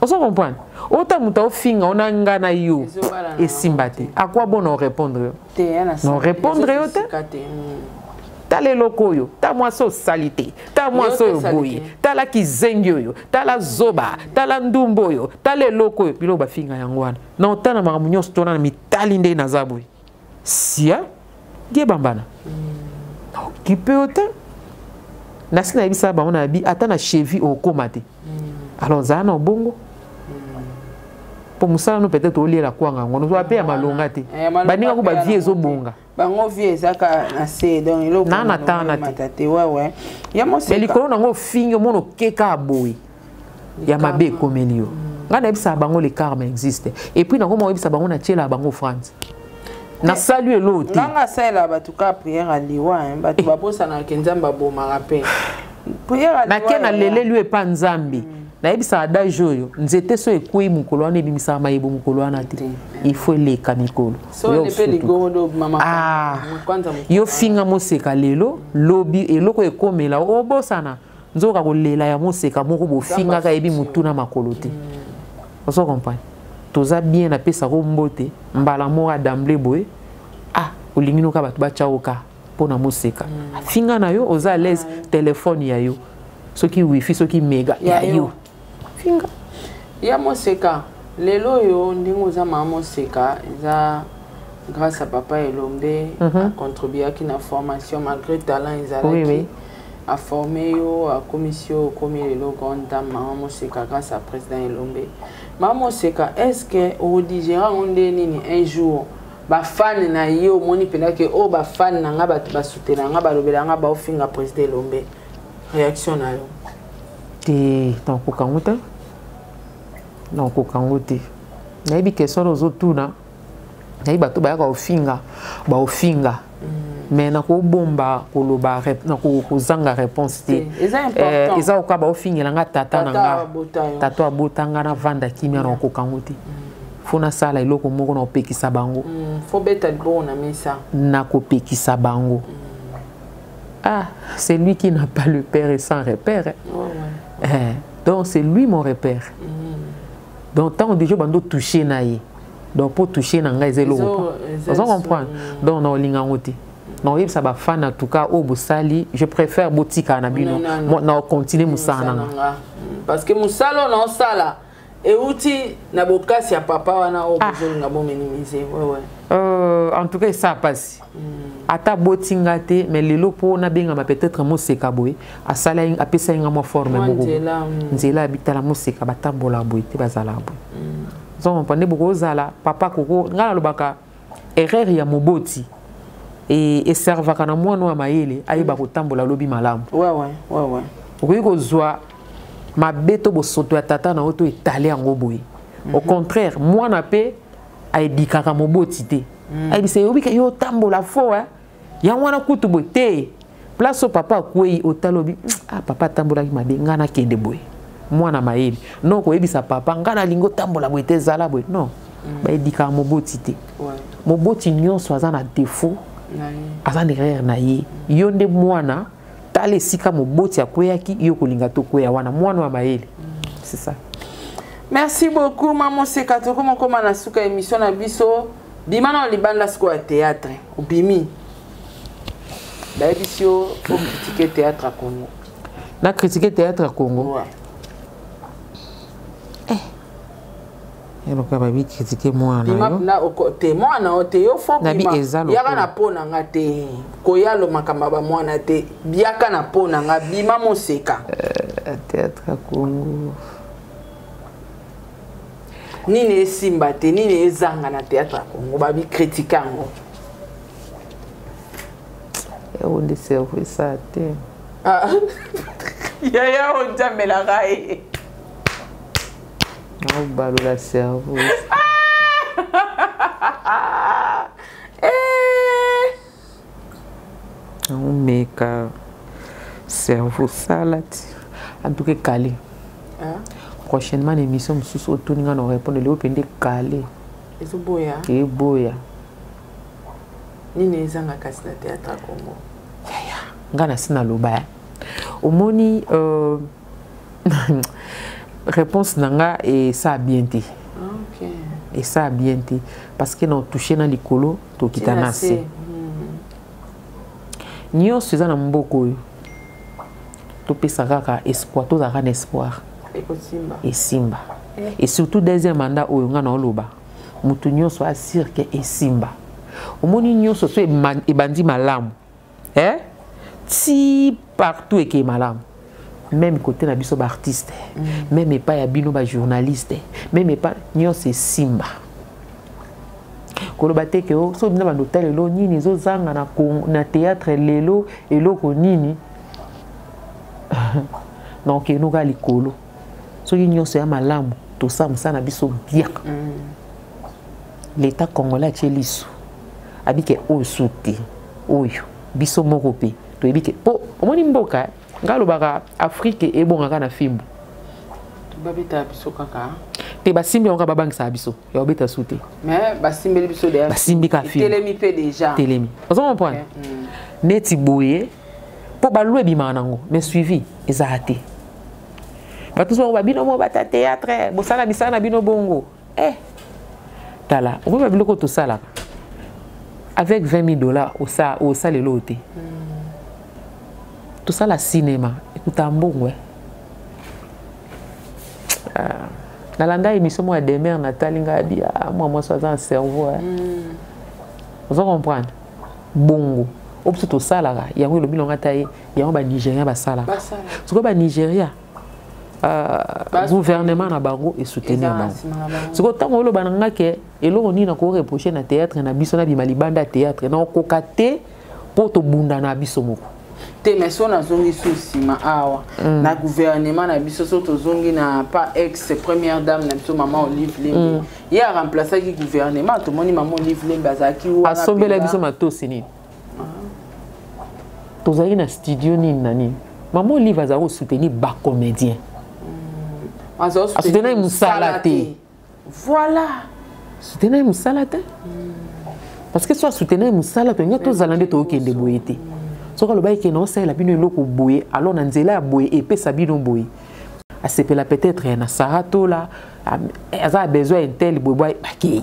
ozo comprendre ota muta ofinga ona ngana yo esimbate à quoi bon on répondre non répondre yo te ta le lokoyo ta mwaso salite ta mwaso boye ta la kizengi yo ta la zoba ta la ndumbo yo ta le lokoyo bilo ba finga yango wana na otana makamunyo stona na mitali nde na zaboy sia ge bambana qui peut autant nasi na bisa ba on a bi ata na chevi au komate alors za na bongo pour musala no peut-être au lier la kwanga ngono so apé malonga te baninga ko ba vie zo bonga bango vie ezaka na se donc ilo na tana te ouais ya mo se likolo nango fingo mono keka boy ya mabe komelio ngana bisa bango le karma existe et puis nango mo bisa bango na tiela bango France na saluer l'autre nanga sala ba tuka prière à liwa ba tu ba posa na kenzamba bo marape prière à liwa na kena lele lui pa nzambi na ebisa adage oyo nzete so ekui mukolo wana ebimisa mayibo mukolo wana te il faut leka mikolo so ne pe ligodo mama kwanza yo finga moseka lelo lobi eloko ekomela obosana nzoka kolela ya moseka moko bo finga ka ebi mutuna makolo te oso comprendre toza bien na pesa ko mbote mbala moko d'emblée boy olingi no ka batu ba chaoka pona moseka finga na yo oza à l'aise téléphone ya yo soki wifi soki mega ya yo finga ya moseka lelo yo ndingo za mama moseka za grâce à papa Elombe a contribué à la formation malgré talent ils a formé yo a commission comme lelo grande dame mama moseka grâce à président Elombe mama moseka est-ce que au digéra on nini un jour ba fan na yo moni pena ke o ba fan na nga ba soutenir nga ba lobela nga ba ofinga président Elombe réaction na yo te donc kokanguta non kokanguti na ibi question ozo tuna na iba to ba ka ofinga ba ofinga mais na ko bomba koloba na ko zanga réponse te eza ka ba ofinga nga tata na nga tata abotanga na vanda kimia na kokanguti fona sala iloko moko na opekisa bango faut beta bon na mesa na ko pekisa bango c'est lui qui n'a pas le père et sans repère. Donc c'est lui mon repère. Donc tant déjà bando toucher naïe. Donc pour toucher nanga ezelo. Vous comprenez? Donc non lingangoti. Non il ça ba fan en tout cas au Bosali, je préfère botika na bino. Moi na continuer musana. Parce que musalo na sala et outi na bokasi ya papa wana au besoin ngabo minimiser. En tout cas ça passe. Ata botinga te mais lelo po na benga peut-être moseka boy asala apesa nga mo forme moko nzela habitala moseka batambola boy te bazala boy donc pande boko zala papa koko ngala lobaka erreur ya moboti et servaka na mwana wa mayele ayeba kotambola lobi malamu ouais okoki kozwa mabeto bosoto ya tata na oto etale yango boy au contraire mwana pe aedikaka moboti te ayebisa yobika yo tambola fo ya wana kutu boy te place au papa kwei otalobi papa tambola ki mabe ngana kende boy mwana mayeli non ko yebisa papa ngana lingo tambola boy te zala boy non ba edika moboti te moboti nyonso aza na défaut aza derrière na ye yo nde mwana tale sika moboti akweyaki yo kolinga to kweya wana mwana wa mayeli c'est ça. Merci beaucoup maman Sekato comme na suka émission na biso bimana libanda sko à théâtre ou bimi d'habitude faut critiquer théâtre à Congo na critiquer théâtre à Congo et donc ba bi critiquer moi na au côté moi na ote yo faut bima yaka na pona nga te koyalo makamba ba mwana te biaka na pona nga bima moseka théâtre à Congo nini simba te nini ezanga na théâtre à Congo ba bi critiquer ngo On est cerveau ça te. Ah. Yaya on jamais la raille. On balo la cerveau. On met cerveau salade. En tout cas calé. Prochainement l'émission sous autour nous répondre le open calé. Et so boya. Et boya. Ni nezanga kasi na théâtre Congo. Yaya. Ngana sina loba. Omoni réponse nanga et ça a bien été. OK. Et ça a bien été parce que nous touché dans likolo to kitanase. Nyo seza na mboko yo. To pesa kaka espoir, to za kan espoir. Et Simba. Et surtout deuxième mandat oyo nga na oloba. Mutu nyonso asir ke e Simba. Omoni nyonso so e bandi malamu. Si partout et ke malamu. Même côté na biso ba artiste, même pas ya bino ba journaliste, même pas nyonso e Simba. Koloba te ke o so bina ba hôtel lo nini zo zanga na théâtre lelo eloko nini. Donc nous ga likolo. So nyonso ya malamu to sa musana biso bien. L'état congolais cheliso. Abike o souté. Oyo biso moko pe. To ebike po omoni mboka ngalo baka Afrique e bonga na fimbu. Babita biso kaka. Te basimbi on ka babangisa biso. Ya obeta souté. Mais basimbi biso de. Basimbi ka fimbu. Telemi pe déjà. Telemi. Vous comprenez? Neti boye po balwe bima nango mais suivi ezate. Ba tous ba bino mo bata théâtre, bo sala bisana bino bongo. Tala, on va biloko to sala. Avec $20 au sale loté. Tout ça la cinéma, écoute un bon ouais. Nalanda émission moi demain Nathalie Ngabi moi soit dans cerveau. Vous comprenez? Bongo. Opsi to sala ga, yango lobi longa taye, yango ba Nigeria ba sala. Ce que ba Nigeria gouvernement na bango et soutenir bango. Ce que tant lo bananga ke eloko ni na ko reprocher na théâtre na biso na bimali banda théâtre na ko kate pour to bunda na biso moko. Te meso na zongi souci ma awa na gouvernement na biso so to zongi na pas ex première dame na biso maman Olive Lembe. Il a remplacé qui gouvernement to moni maman Olive Lembe azaki wana. Asombela biso matos ni. Tozali na studio ni nani. Maman Olive azako soutenir ba comédien. Soutenir Moussalate. Voilà. Soutenir Moussalate. Parce que soit soutenir Moussalate, il y a tous les Zalande qui ont boyé. So le bail qui non c'est la bino eloko boye alors na nzela boye et pe sabino boye. A sepela peut-être na sarato là a besoin un tel boye bakei.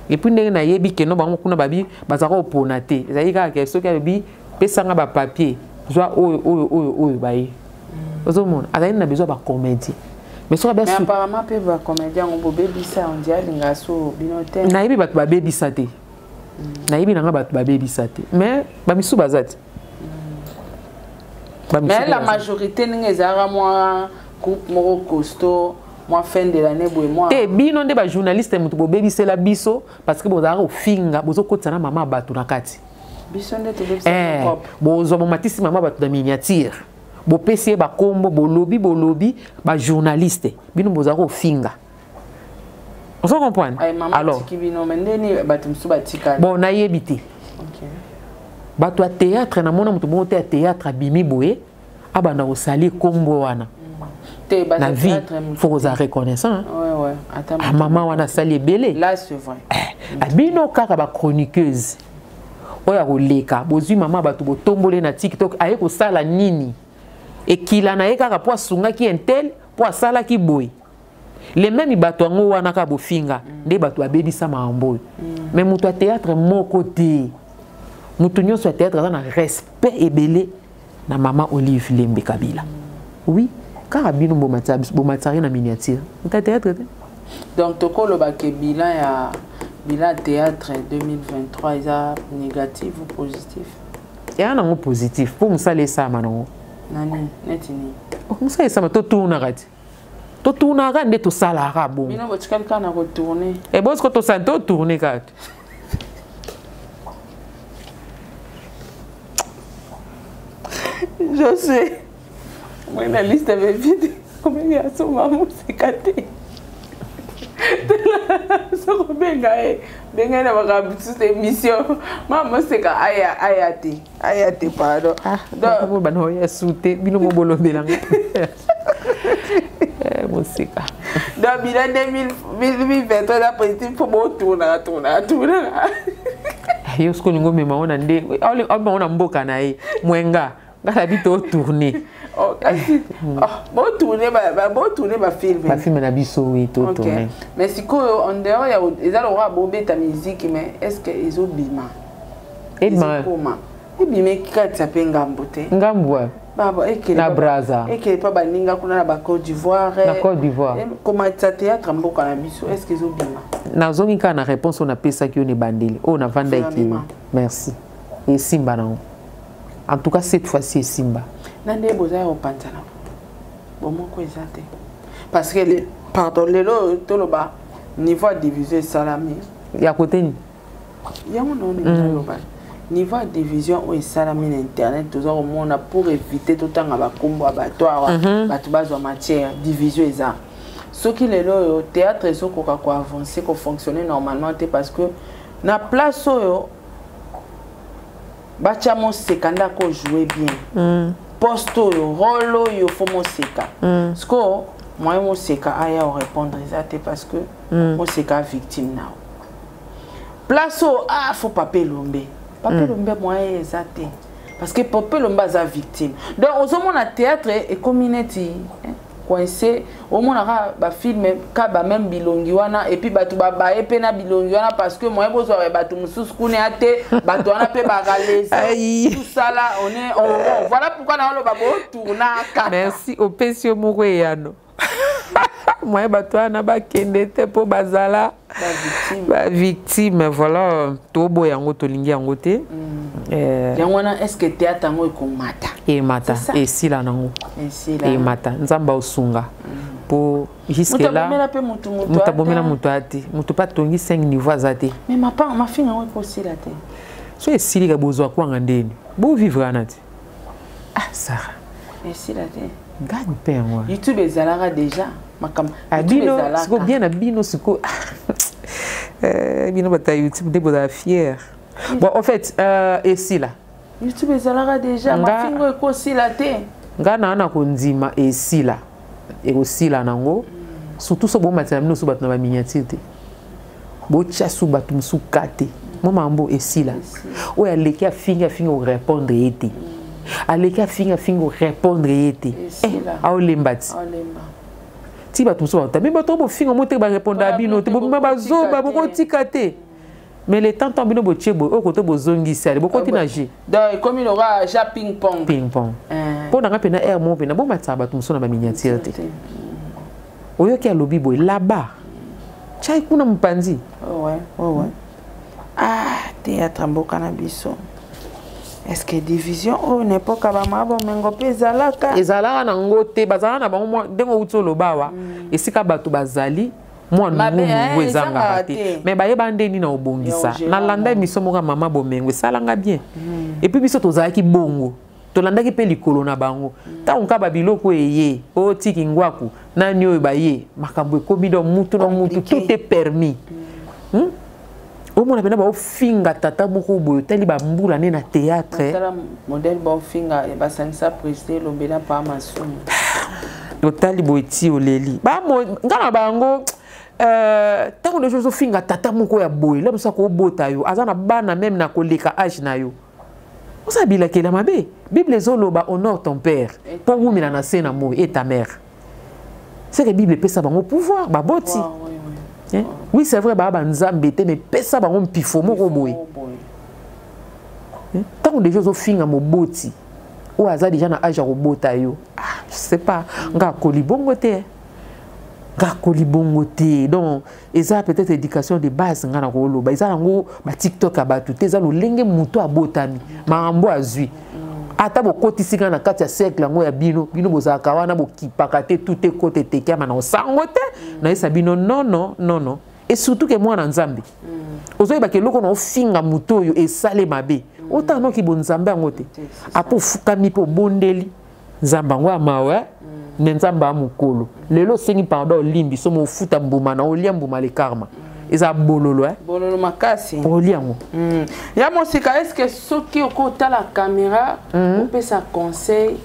Et puis na yebi ke no bango kuna babi bazaka oponate. Ezali ka ke so ka bi pesa nga ba papier. Joa oyo baye. Ozo mon azali na besoin ba comédie. Mais apparemment pe ba comédien on baby ça on dirait ngaso binote. Na yebi ba baby ça te. Na yebi nanga ba baby ça te. Mais ba misu bazati. Mais la majorité n'est pas moi groupe moro costaud moi fin de l'année boy moi te bino nde ba journaliste mutu bo baby c'est la biso parce que bozara ofinga bozo kotana mama batu na kati biso nde to bebisa bozo matisi mama batu na miniature bo pesi ba kombo bo lobby ba journaliste bino bozara ofinga on se comprend alors bon na yebité OK bato a théâtre na mona mutu monte a théâtre bimi boye abana osali kombo wana te ba na vie faut za reconnaissant ouais attends maman wana sali belé là c'est vrai abino kaka ba chroniqueuse oya koleka bozwi mama bato botombole na TikTok aye ko sala nini et kila na ye kaka po asunga ki entel po asala ki boye les mêmes bato ngo wana ka bofinga nde bato abebisa mambo mais mutu a théâtre moko te Moutounion soit théâtre dans un respect et belé na maman Olive Lembe Kabila. Oui, car abino bomatari na miniature. Muta théâtre. Donc toko lo ba ke bilan théâtre 2023 is négatif ou positif? Il y a un positif pour musale ça manongo. Nani netini. Oh musale ça to tourna rati. To tourna ra nde to sala ra bon. Bino bo quelqu'un na retourner. Et bon ce que to santo tourner kat. Je suis. Moi, la liste avait vide. Comment il y a son maman, c'est caté. Benga na bakabu cette émission. Maman, c'est que ayate, pardon. Donc, bano ya souté, bino mo bolo belanga. Musika. Donc, bilan 2023 la politique faut tourner. Yo sko ningo mema ona nde. Ole ona mboka na ye. Mwenga. Ngala bito tourner. Bon tourner ma film. Ma film na biso oui to tourner. Mais si quoi en dehors il y a l'aura bomber ta musique mais est-ce que ils ont bima? Comment? Et bima qui quand ça peut ngambote. Ngambwa. Baba na braza. Et que pas baninga kuna na Côte d'Ivoire. Na Côte d'Ivoire. Comment ça théâtre mboka na biso est-ce qu'ils ont bima? Na zongi ka na réponse on a pesa ki on est bandeli. On a vanda ki. Merci. Et Simba na. En tout cas cette fois-ci Simba. Nande boza au pantana. Bon mon ko ezate. Parce que pardon lelo toloba niveau division salami. Ya côté ni. Ya mon nom niveau division au salami na internet toujours au monde pour éviter tout temps ba kombo abattoir batu bazo matière division eza. Ce qui lelo théâtre eso ko avancer ko fonctionner normalement parce que na place oyo bacha mo sekanda ko jouer bien. Posto yo rolo yo faut mo seka. Sko moi mo seka aya répondre exact parce que mo seka victime now. Place faut papier lombe. Papier lombe moi exact parce que papier lombe za victime. Donc au moment na théâtre et community coincé au moment ba film ka ba même bilongi wana et puis batu ba epe na bilongi wana parce que moi bozo batu mususu kune ate batu wana pe ba galesa tout ça là on voilà pourquoi na lo ba tourna ka. Merci au pesio moko yano. Moi batu wana ba kende te po bazala ba victime voilà to bo yango to lingi yango te. Yangwana est-ce que théâtre ngo ikomata? Et mata et si la nango. Et mata nzamba osunga. Pour jusque là. Muta bomela mutu ati. Mutu pa tongi 5 niveaux azate. Mais ma fille ngo ikosi la te. So esili ka bozwa kwa ngandeni. Bo vivre anati. Ah ça. Et si la te. Gagne père moi. YouTube ezalara déjà. Makam. Abino siko bien abino siko. Bino bata YouTube de boda fier. Bon, en fait, et si là YouTube ezalara déjà, ma fingo ekosi la te. Nga na ana kondima et si là. Et aussi là nango. Surtout so bon matin no so bat na ba miniature te. Bo chasu batum su kate. Mama mbo et si là. O ya leki a finga répondre été. A leki a finga répondre été. A o lembati. Ti batum so ta. Mais bato bo finga mo te ba répondre abino te bo ba zo ba ko tikate. Mais les temps tombent au tchebo au côté bozongi sale beaucoup tinager donc comme il aura ja ping pong pour na pena air mon pena bon matsa ba tumso na ba miniature te oyo ki alobi boy là-bas chai kuna mpanzi ouais ah théâtre mboka na biso est-ce que division o n'époque ba mabo mengo pe zalaka na ngote bazala na bango dengo utolo bawa esika bato bazali moi nous wezanga te mais ba yeba ndeni na obongisa na landa émission moka mama bomengo salanga bien et puis biso tozalaki bongo to landaki pe likolo na bango ta onka ba biloko eye o tiki ngwaku nani oyo ba ye makambo ekomi do mutu na mutu tout est permis au mona pena ba ofinga tata moko boyo tali ba mbula ne na théâtre modèle ba ofinga e ba sanisa président lombela pa masumu tali boiti oleli ba mo ngana bango tant de choses finga tata moko ya boy là ça ko bota yo azana bana même na koleka âge na yo osabila kela mabe bible zoloba honore ton père pour vous mina na sena mo et ta mère c'est que bible pesa bango pouvoir ba boti oui c'est vrai ba nzambe te mais pesa bango mpifo moko boy tant de choses finga mo boti ou aza déjà na âge ko bota yo je sais pas nga kolibongo te donc eza peut-être éducation de base ngana ko loba eza ngo ba TikTok abatu te eza lo lenge muto abotami mambo azui ata bo kotisi ngana kati ya cercle ngo ya bino bozaka wana bo kipaka te tout est côté te kama na sango te na esa bino non et surtout que moi na nzambe ozoyeba ke loko na ofinga muto yo esale mabe Autant non ki bon nzambe ngote. Apo fukami po bondeli. Nzamba ngwa mawe. Nzamba mukolo. Lelo sengi pardon limbi somo futa mbuma na olia mbuma le karma. Eza bololo Bololo makasi. Olia ngo. Ya mosika est-ce que soki okota la caméra on peut sa conseil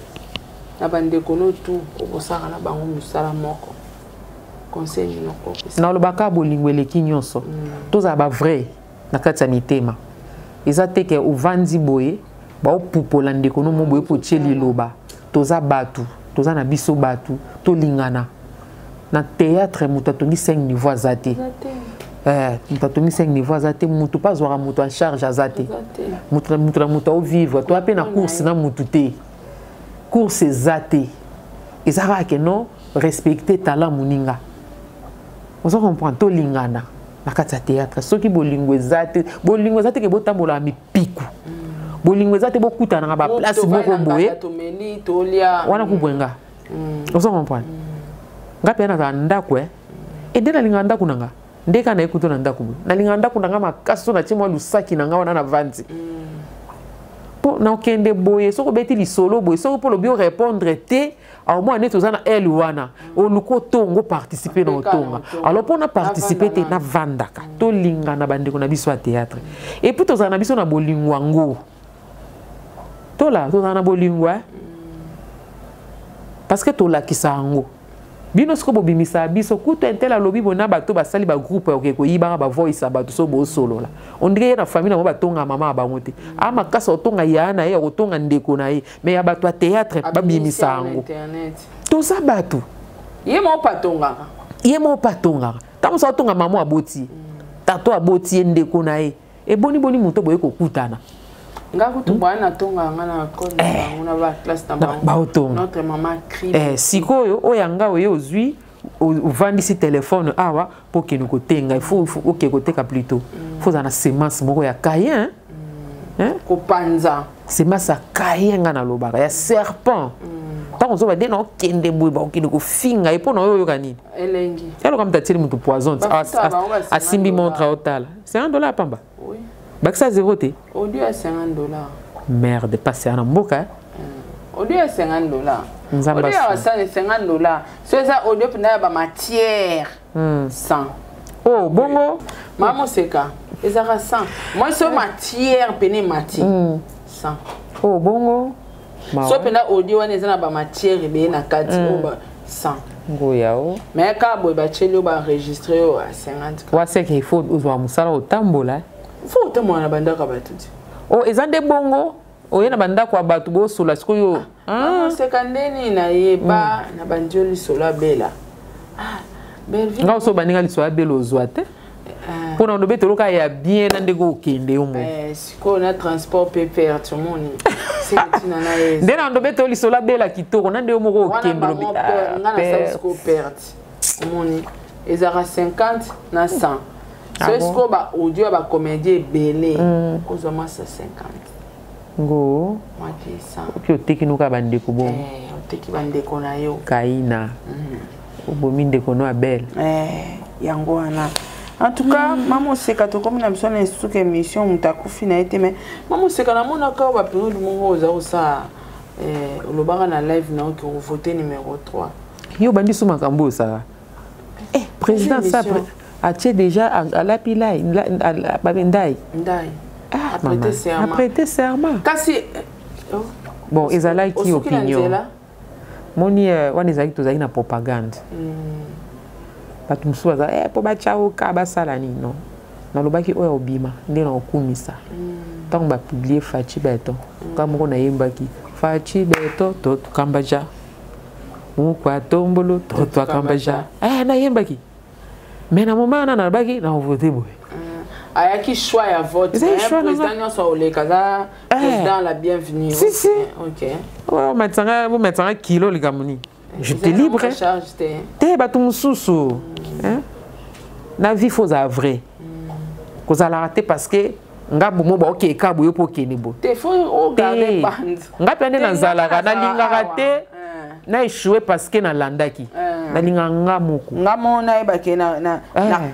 na bande kono tout okosaka na bango musala moko. Conseil noko. Na lobaka bolingo eleki nyonso. Toza ba vrai na kati ya mitema. Eza teke ovandi boye ba opupola ndeko no moboye po tieli loba. Toza batu, toza na biso batu, to lingana. Na théâtre mutatongi 5 niveaux azate. Mutatongi 5 niveaux azate, mutu pas zora mutu en charge azate. Mutu au vivre, to ape na course na mutu te. Course ezate. Ezara ke non respecter talent muninga. On se comprend to lingana. Na kati ya théâtre, soki bolingo ezate ke botambola mi piku. Bolingo ezate bokutana na ba place moko boye. Wana kubwenga. On se comprend. Ngapi ana ndako ede na linga ndako nanga. Ndeka na ekuto na ndako. Na linga ndako nanga makaso na chimwa lusaki nanga wana na vanzi. Po na okende boye soko beti li solo boye soko po lo bio répondre te au moins net ozana elle wana oluko tongo participer na otonga. Alors pour na participer te na vandaka. To linga na bandeko na biso a théâtre. Et puis tozana biso na bolingo ngo. To la tozana bolingo parce que to la kisango. Bino siko bobimisa biso kuto entela lobi bona bato basali ba groupe ok ko yiba ba voice bato so bo solo la on dirait na famille na batonga mama ba ngote ama kasa otonga yana ye otonga ndeko na ye mais ya bato a théâtre ba bimisa ngo to sa bato ye mo patonga tamu sa otonga mama aboti tato aboti ndeko na ye e boni muto boye ko kutana ngaku tu bwana tonga ngana ko na ba classe na ba notre maman crie sikoyo oyanga oyo ozwi ovandi si téléphone awa pour que nous kotenga il faut OK koteka plutôt faut na semence moko ya kayen ko panza semence ya kayen ngana lobaka ya serpent tant on va dire non kende boy ba okini ko finga et pour no yo kanini elengi alors comme ta tiri mutu poison a simbi montre otala c'est $1 pamba oui. Baksa zéro te. Au lieu à $50. Merde, passer à Mboka. Au lieu à $50. Au lieu à $50. C'est ça, au lieu de matière. 100. Oh, bongo. Maman, c'est quoi? Et ça va 100. Moi, c'est matière, péné matière. 100. Oh, bongo. So pena audio, on est dans matière, et bien, 100. Goyao. Mais quand vous avez enregistré à 50. Ouais, c'est qu'il faut avoir un au tambola. Faut te mwana bandaka batuti. Oh, ezande bongo. Oye na bandako wa batu bo sola sikoyo. Ah, sekandeni na yeba na bandioli sola bela. Ah, belvi. Nga so baninga li sola bela ozwate. Pona ndobe toloka ya bien na ndeko okende omo. Siko na transport paper tout monde. C'est tina na yes. Ndena ndobe toli sola bela kitoko na ndeko moko okende lobi. Ngana sa siko perte. Moni. Ezara 50 na 100. C'est ce que ba audio ba comédie belé kozoma 50 ngo mati 100 oki oteki nuka bandeko bon oteki bandeko na yo kaina obomi ndeko no abel yango wana en tout cas maman seka to comme na biso na suka émission mutakufi na été mais maman seka na mona ka ba période mongo za osa olobaka na live na ki voter numéro 3 yo bandi suma kambo ça président ça a-t-il déjà à la pila à Babendai après serment kasi bon ezala qui opinion moni wana ezali tozali na propagande bato mosusu baza po bachao ka basala nini non nalobaki oyo obima nde na okumisa ntango bapublie faci beto ka moko nayembaki faci beto to tukambaja mokwa tombolo to tukambaja nayembaki mais na moment na nalobaki na voter boye ayaki choix ya vote président nyonso olekaza président la bienvenue si OK ouais metanga kilo likamuni je te libre te bato mosusu na vie faut za vrai kozala raté parce que ngabu mo ba OK kabu yo po kene bo te faut regarder bande ngapi ande na zalaka na lingaka te na échoué parce que na landaki nalinga ngamoko ngamona ebake na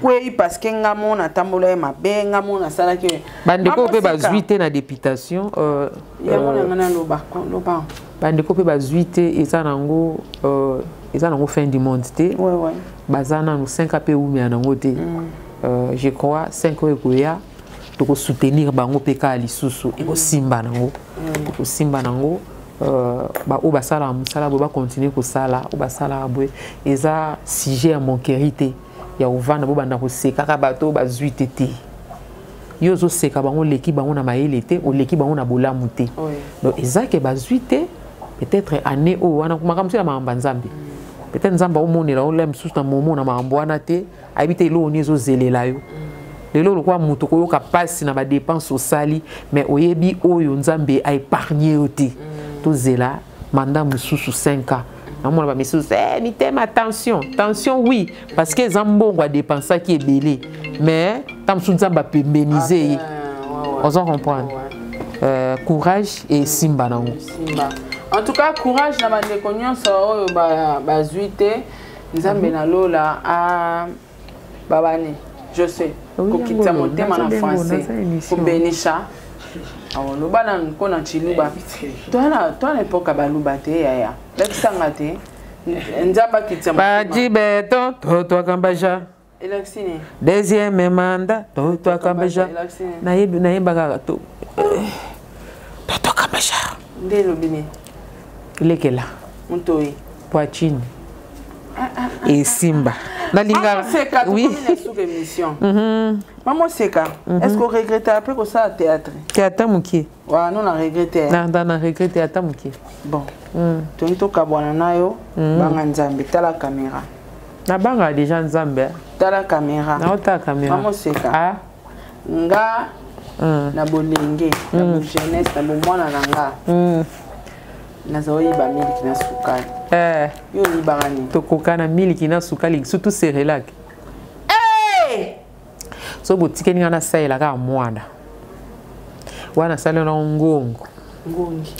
kwei parce que ngamona tambola mabe ngamona sala ke bandeko pe bazuite na députation yamona ngana loba bandeko pe bazuite ezanango fin du monde te bazana no 5 pe umi anango te je crois 5 ekoya toko soutenir bango pe ka lisusu eko simba nango eko simba nango ba o basala musala bo ba continuer ko sala o basala boy eza sujet ya monkerité ya ovana bo banda ko seka ka bato bazuite te yo zo seka bango leki bango na mayele te o leki bango na bolamu te donc eza ke bazuite peut-être année o wana makamsi la mamba nzambe peut-être nzamba o monela o lem susu na momo na mambo wana te habite lo oniezo zelela yo lelo lokwa mutu ko yoka pasi na ba dépenses au sali mais oyebi oyo nzambe a épargné oti to zela mandat mususu 5 ans na mona ba misusu ni thème attention oui parce que zambongo a dépensé qui est belé mais tam su nzamba pembeniser on en comprendre courage et simba nango en tout cas courage na bande konyoso oyo ba zuite nzambe na lola a babane je sais kokita motema na français kobenisha awo loba na nkona chiluba toana epoka baluba te yaya lekisanga te nzamba kitsa baji beton toto kambaja élection deuxième mandat toto kambaja nayebaka to toto kambaja nde lobini lekela mutoi poachine et simba nalinga oui maman seka est-ce qu'on regrette après que ça théâtre mukie wa non na regretter na regretter ata mukie bon to kabwana nayo banga nzambe tala caméra na banga déjà nzambe tala caméra na ota caméra maman seka nga na bolenge na jeunesse na bomwana nanga nazoyi ba miliki na sukali yo ni barani to kokana miliki na sukali surtout serelak so botike ninga na saela ka mwana wana sala na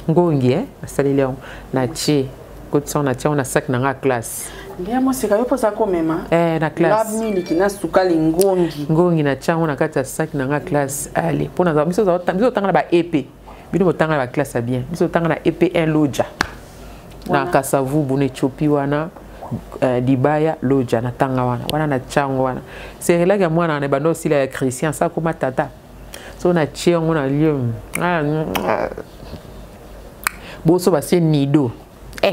ngongi asalile na che kotso na tia na sac na nga classe ngia mo seka yo posa ko mema na classe la miliki na sukali ngongi na tia na kata sac na nga classe allez pona za biso tanga na ba épée bino botanga ba classe bien biso tanga na EP1 loja na kasavu bune chopi wana dibaya loja na tanga wana na chango wana serela ya mwana na bando sila ya Christian sa ko matata so na chengo na lieu boso ba se nido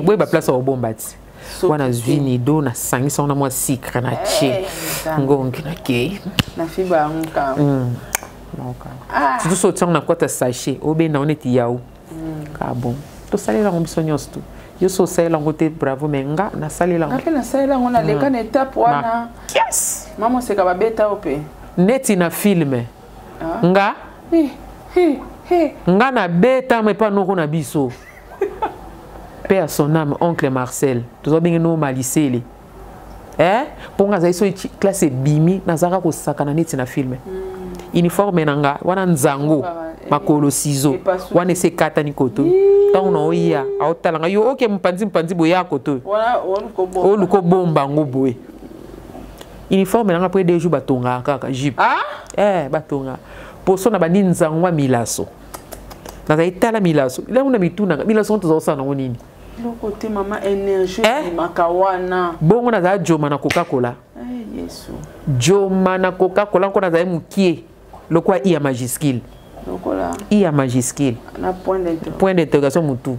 boy ba place au bombati wana zwi nido na sangisa na mwa sikra na che ngongi na ke na fiba nka tu so tang na kota sachet obe na oneti yao ka bon to salela ngomso nyosto yo so salela ngote bravo menga na salela ngape na salela ngona leka na étape wana yes mama seka ba beta ope neti na filme nga nga na beta mais pas noko na biso père son âme oncle Marcel to bingi no maliseli ponga za iso classe bimi na zaka ko sakana neti na filme uniforme nanga wana nzango makolo sizo wana se kata ni koto tango na oya aotalanga yo oke mpanzi boya koto oluko bomba ngo boye uniforme nanga après 2 jours batonga kaka jip batonga poso na bani nzango milaso na za itala milaso ila una mituna milaso to za na nini lokote mama énergie makawana bongo na za joma na Coca-Cola Yesu joma na Coca-Cola ko na za mukie lokwa iya majuscule lokola iya majuscule na point d'interrogation mutu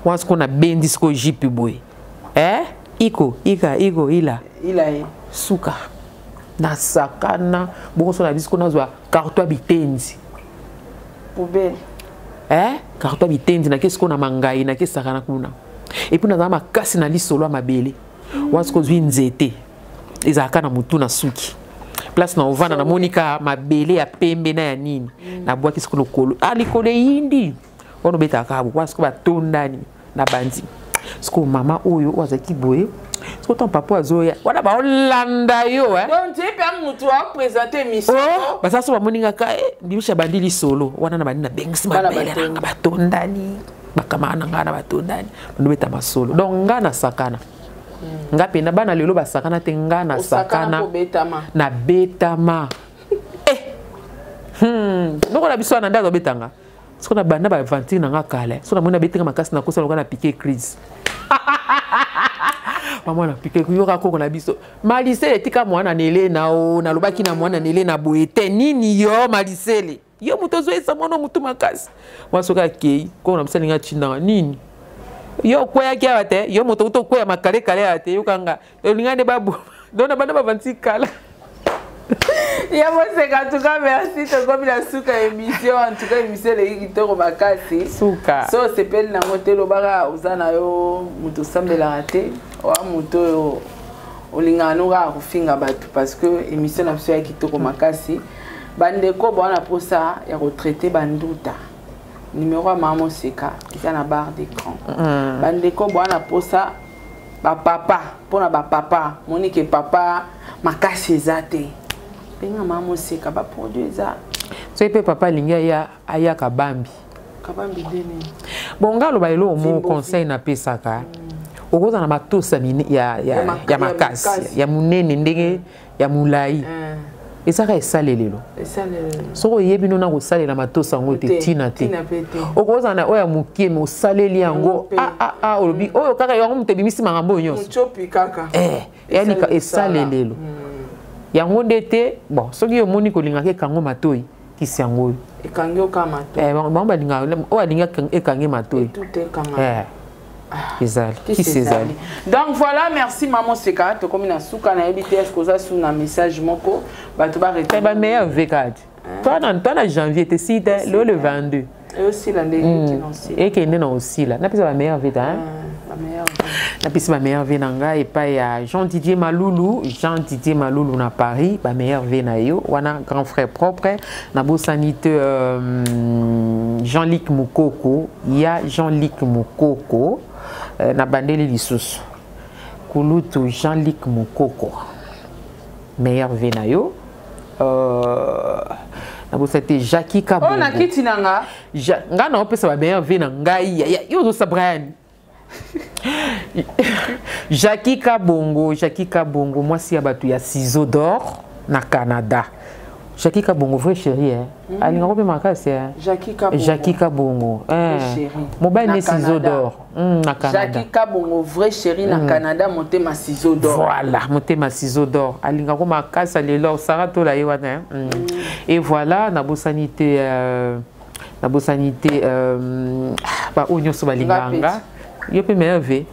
wasko na bendisko jipi boy iko ila suka na sakana bongo so na bisko na zwa carton bitenzi poubelle carton bitenzi na kesko na mangai na kesakana kuna et puis na za makasi na lisolo mabele wasko zwi nzete ezaka na mutu na suki place na ovana na monika mabele ya pembe na ya nini na bwaki siko lokolo likolo yindi ono beta kabo wasko batondani na bandi siko mama oyo wazaki boye siko ton papa azoya wana ba olanda yo donc tu peux mutu a présenter mission basa so bamoninga ka ndibisha bandili solo wana na bandi na bengisi mabele na batondani bakamana ngana batondani ndo beta masolo donc ngana sakana nga pena bana lelo basakana te nga na sakana na betama noko na biso na ndazo betanga siko na banda ba vantine na nga kale siko na mona betenga makasi na kosa loka na piqué crise mama na piqué kuyoka koko na biso Malisele tika mwana nele na o na lobaki na mwana nele na boete nini yo Malisele yo muto zo esa mwana mutu makasi wasoka kei ko na bisalinga chinanga nini yo kwaya kia bate yo moto to kwaya makale kale ate yo kanga yo lingane babu dona bana bavanti kala ya moseka en tout cas merci to comme la suka émission en tout cas émission le kitoko makasi suka so sepeli na motelo baka uzana yo moto sambela ate wa moto olingano ga kufinga batu parce que émission na biso ya kitoko makasi bandeko bana posa ya retraité banduta numéro à Maman Seka, il y a la barre d'écran. Bandeko bwana posa ba papa, pona ba papa, Monique papa makasi zate. Benga Maman Seka ba produit za. So ipe papa linga ya aya kabambi. Kabambi deni. Bonga lo bailo mo conseil na pesaka. Okoza na matosa ya makasi, ya munene ndenge ya mulai. Ezaka esalelelo soko yebi nona kosalela matosa yango te tina te okoza na oya mokeme osaleli yango olobi oyo kaka yango moto ebimisi makambo nyonso yani esalelelo yango nde te bon soki omoni kolingaka ekango matoi kisi yango oyo bango balinga oyo alinga ekange matoi donc voilà, merci Maman Seka. Tu comme na souka na BTS koza sous na message moko ba to ba rete ba meilleur V4. Toi na janvier te site le 22. Et aussi l'année qui lancé. Et qui est né aussi là. Na pisa ba meilleur V hein. La meilleure. Na pisa ba meilleur V nanga et pas ya Jean-Didier Maloulou na Paris, ba meilleur V na yo, wana grand frère propre, na bo sanité Jean-Luc Mukoko, ya Jean-Luc Mukoko. Na bandeli lisusu kulutu Jean-Luc Mukoko meilleur venayo na bosate Jackie Kabongo on a kitinanga nga na opesa ba meilleur vena ngai yo zo Sabrian Jackie Kabongo mwasi ya batu ya ciseaux d'or na Canada. Jackie Kabongo vrai chéri alinga kope makasi Jackie Kabongo mobile ne ciseaux d'or na Canada. Jackie Kabongo vrai chéri na Canada monter ma ciseaux d'or. Voilà, monter ma ciseaux d'or. Alinga ko makasi lelo sarato la yewana. Et voilà na bosanité ba onyo so balinganga. Yo pe merveille.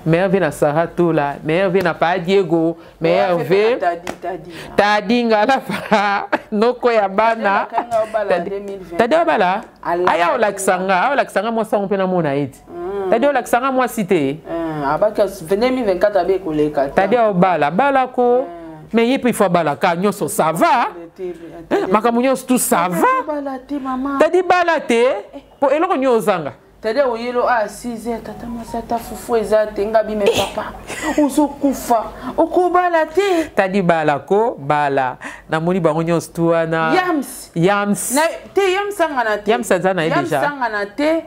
Merveille na Sarato là, merveille na pa Diego, merveille tadinga la fa noko ya bana tadi obala aya olaksanga moi ça on peut na mona eti tadi olaksanga moi cité abaka 2024 abe koleka tadi obala balako mais yepe il faut bala ka nyoso ça va makamunyo tout ça va tadi balate po eloko nyozanga. Tade oyelo a 6h tata masata fufu ezate ngabi me papa uzokufa okobala te tadi bala ko bala na moni bango nyos tuana yams na te yams sangana te yams zana déjà yams sangana te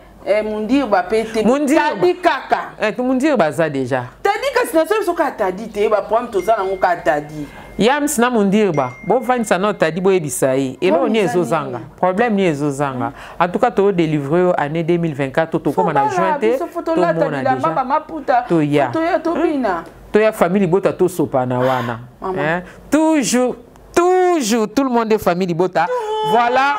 mundir ba pete tadi kaka mundir baza déjà tadi kasina so ka tadi te ba problème to zana ngo ka tadi yams na mundirba bo vanisa no tadi bo ebisai elo ni ezozanga problème ni ezozanga en tout cas to délivrer année 2024 to koma na jointe to mona déjà to ya famille bota to sopana wana toujours tout le monde est famille bota voilà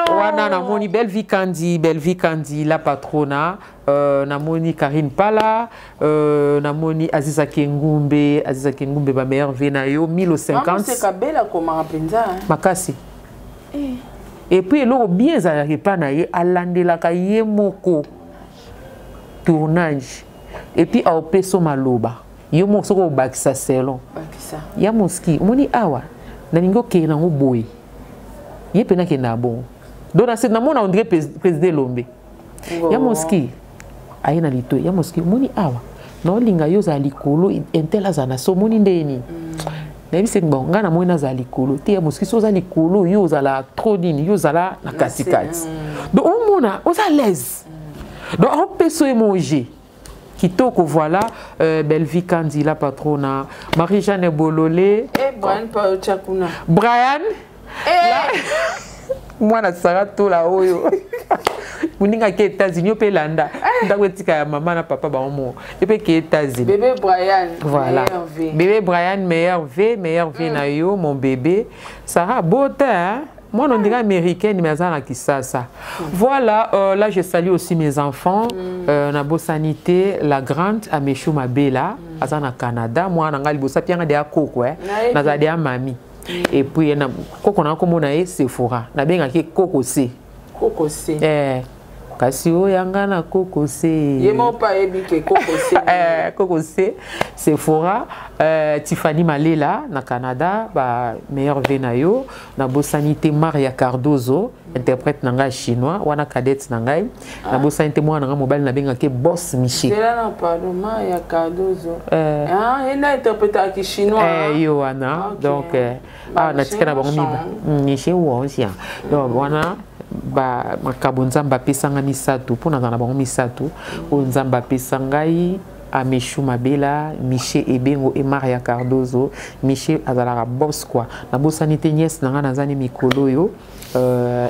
wana na moni belle vie Kandi la patrona na moni Karine Pala na moni Aziza Kengumbe ba meilleur vena yo 1050 c'est kabela koma penza makasi et puis loko bien za repa na ye alandela ka ye moko tournage et puis au peso maloba yo mo soko bakisa selon bakisa ya moski moni awa na ningo ke na ngoboy ye pena ke na bon dona c'est na mona on dirait président Lombe ya moski ayena lito ya moski moni awa no linga yo za likolo entela za na so moni ndeni na bise bon ngana mona za likolo te ya moski so za likolo yo za la trop dini yo za la na katikati do on mona on za l'aise do on peso emoji kitoko voilà belle vie Kandi la patrona Marie-Jeanne Bololé Brian Paul Chakuna Brian moi na sara to la oyo muninga ke États-Unis pe landa ndako tika ya maman na papa ba mo et pe ke États-Unis bébé Brian voilà bébé Brian meilleur V na yo mon bébé Sarah beauté hein? Moi, on dirait américaine, mais ça qui ça. Voilà, là, je salue aussi mes enfants. Nabo Sanité, la grande, Ameshou Mabela, au Canada. Moi, on a dit ça, puis on a dit à Coco, on a dit à Mamie. Et puis, Coco, on a comme on a dit Sephora. On a bien dit Coco C. Coco C. Kasio yangana Coco C. Yemo pas ébiqué Coco C. Coco C. Sephora. Tiffany Malela na Canada, ba meilleur venayo. Na Sanité Maria Cardozo, interprète nanga chinois. Wana cadette nangai. Na Sanité moi nanga mobile na benga ke Boss Michi. C'est là pardon Maria Cardozo. Il a interprété en chinois. Yo wana. Donc na tika na bango Michi wonsia. Donc wana ba makabonzamba pesanga misatu pona na bango misatu onzamba pesangai Ameshou Mabela, Miché Ebengo et Maria Cardozo, Miché Azalara Boss quoi. Na Sanité nièce nanga nazani mikolo yo,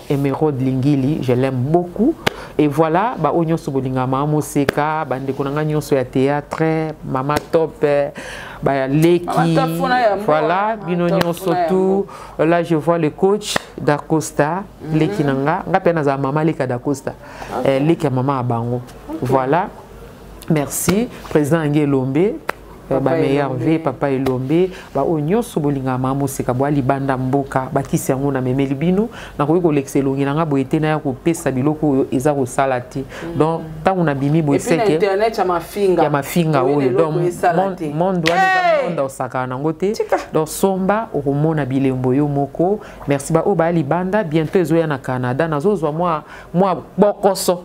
Emeraude Lingili, je l'aime beaucoup. Et voilà, ba onyo sobolinga mama seka, ba ndeko nanga nyonso ya théâtre, mama top, ba Leki, voilà, bino nyonso tout. Là je vois le coach d'Acosta, Leki nanga, nga pena za mama Leka d'Acosta. Leki mama abango. Voilà. Merci, président Angé Lombe, meilleur V, papa Elombe, onyo sobolinga mamo seka bwa libanda mboka, bakisi yango na memeli bino, na koyi ko l'excelongi nanga boyete na ya ko pesa biloko eza ko salati. Donc tant on a bimi boyeseke. Internet ya mafinga. Ya mafinga oyo. Donc monde wana monde osaka nango te. Donc somba okomona bilembo yo moko. Merci ba o ba libanda, bientôt ezoya na Canada, nazozwa moi bokoso.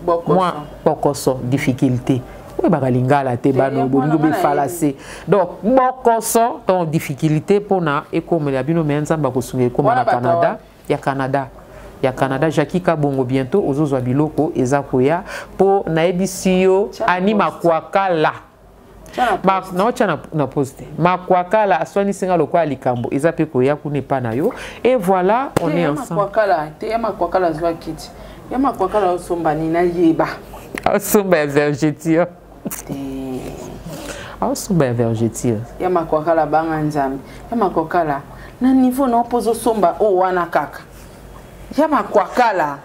Moi, bokoso, difficulté. Oui, bagalingala te bano bolingo be falacé. Donc, bokoso, ton difficulté pour na et comme la bino menza bakosunge comme na Canada, ya Canada. Ya Canada, Jackie Kabongo bientôt ozozo biloko ezakoya pour na ebisio anima kwakala. Na ochana na poste. Ma kwakala aswani singa lokwa likambo ezape koya kunepa na yo et voilà, on est ensemble. Kwakala, te ma kwakala zwa kiti. Yama kwakala osomba ni na yeba. Osomba ya vergeture. Osomba ya vergeture. Yama kwakala banga nzambe. Yama kwakala na niveau na opozo somba o wana kaka. Yama kwakala.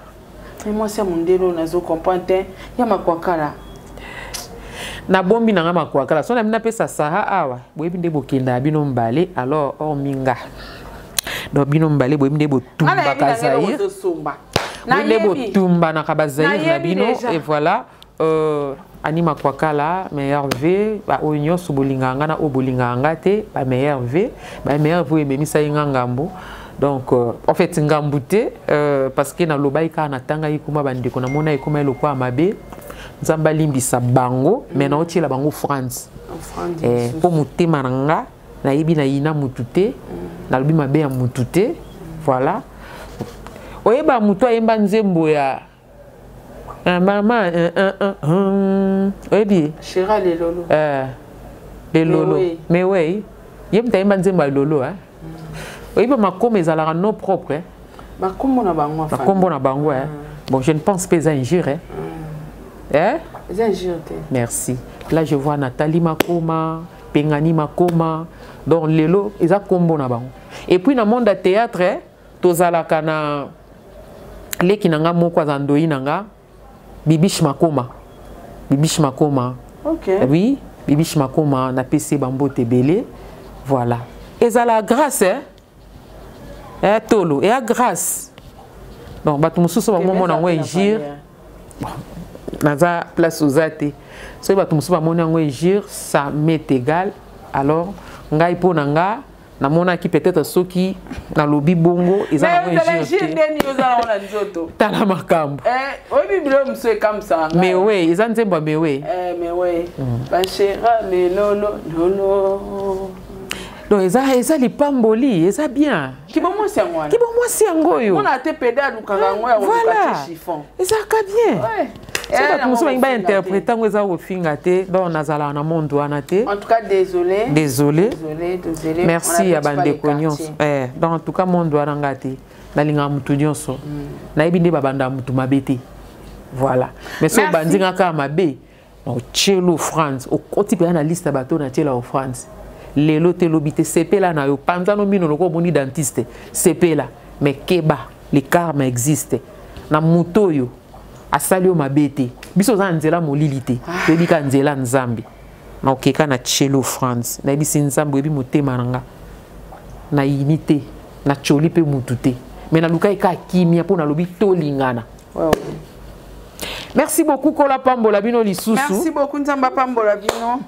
Mais moi c'est mon ndelo nazo comprendre. Yama kwakala. Na bombi na ngama kwakala. So na mina pesa saha awa. Boyebi nde bokenda bino mbale alors o minga. Do bino mbale boyebi nde botumba kazaïr. Nebo tumba na kabazaïr na bino et voilà anima kwakala meilleur V ba onyo sobolinganga na obolinganga te ba meilleur V ememisa ngambo donc en fait ngambute parce que na lobaika na tanga ikuma bandeko na mona ikuma lokwa mabe nzamba limbisa bango mais na otila bango France po mutema nanga na yibi na ina mutute na lobi mabe ya mutute voilà. Oyeba muto ayemba nzembo ya mama oyebi Chira les lolo les lolo mais oui yemta ayemba nzembo ya lolo oyeba makoma ezalaka no propre makombo na bango makombo na bango bon je ne pense pas à injure merci là je vois Nathalie Makoma Pengani Makoma donc lelo eza kombo na bango et puis na monde de théâtre tozalaka na leki nanga moko azandoi nanga Bibish Makoma. OK. Oui, Bibish Makoma na PC bambo tebele. Voilà. Et ça la grâce tolo et à grâce. Donc batu mususu ba momo na ngwe jir. Naza place aux athées. So batu mususu ba momo na ngwe jir ça m'est égal. Alors ngai po nanga na mona ki peut-être soki na lobi bongo ezana ko nzoto tala makambo obi bilo mso comme ça mais oui ezana nzemba mais oui ba chéra mais lolo donc eza lipamboli eza bien kibo mwasi yango yo on a te pédale ukanga ngo ya voilà chiffon eza ka bien C'est pas tout ça interpréter ngo za ofinga te donc nazala na monde wana te. En tout cas désolé. Désolé. Merci à bande cognos. Donc en tout cas monde wana ngate na linga mutu nyonso. Na ibinde babanda mutu mabete. Voilà. Mais so bandinga ka mabe. O Tchelo France, o type na liste bateau na Tchelo en France. Lelo te lobité CP là na yo panzano mino loko boni dentiste. CP là mais keba le karma existe. Na muto yo asali o mabete. Biso za nzela molilité. Tebika nzela nzambi. Na okeka na Tchelo France. Na bisi nzambo ebi motema nanga. Na unité, na choli pe mutute. Mais na luka eka kimia po na lobi tolingana. Ouais. Merci beaucoup Kola Pambola Bino Lisusu. Merci beaucoup Nzamba Pambola Bino.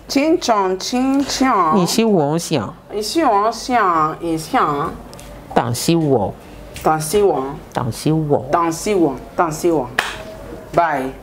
Chin chon chin chon. Ici où on sien. Ici on sien, ici on. Dansi wo. Dansi wo. Dansi wo. Dansi wo. Dansi wo. Bye.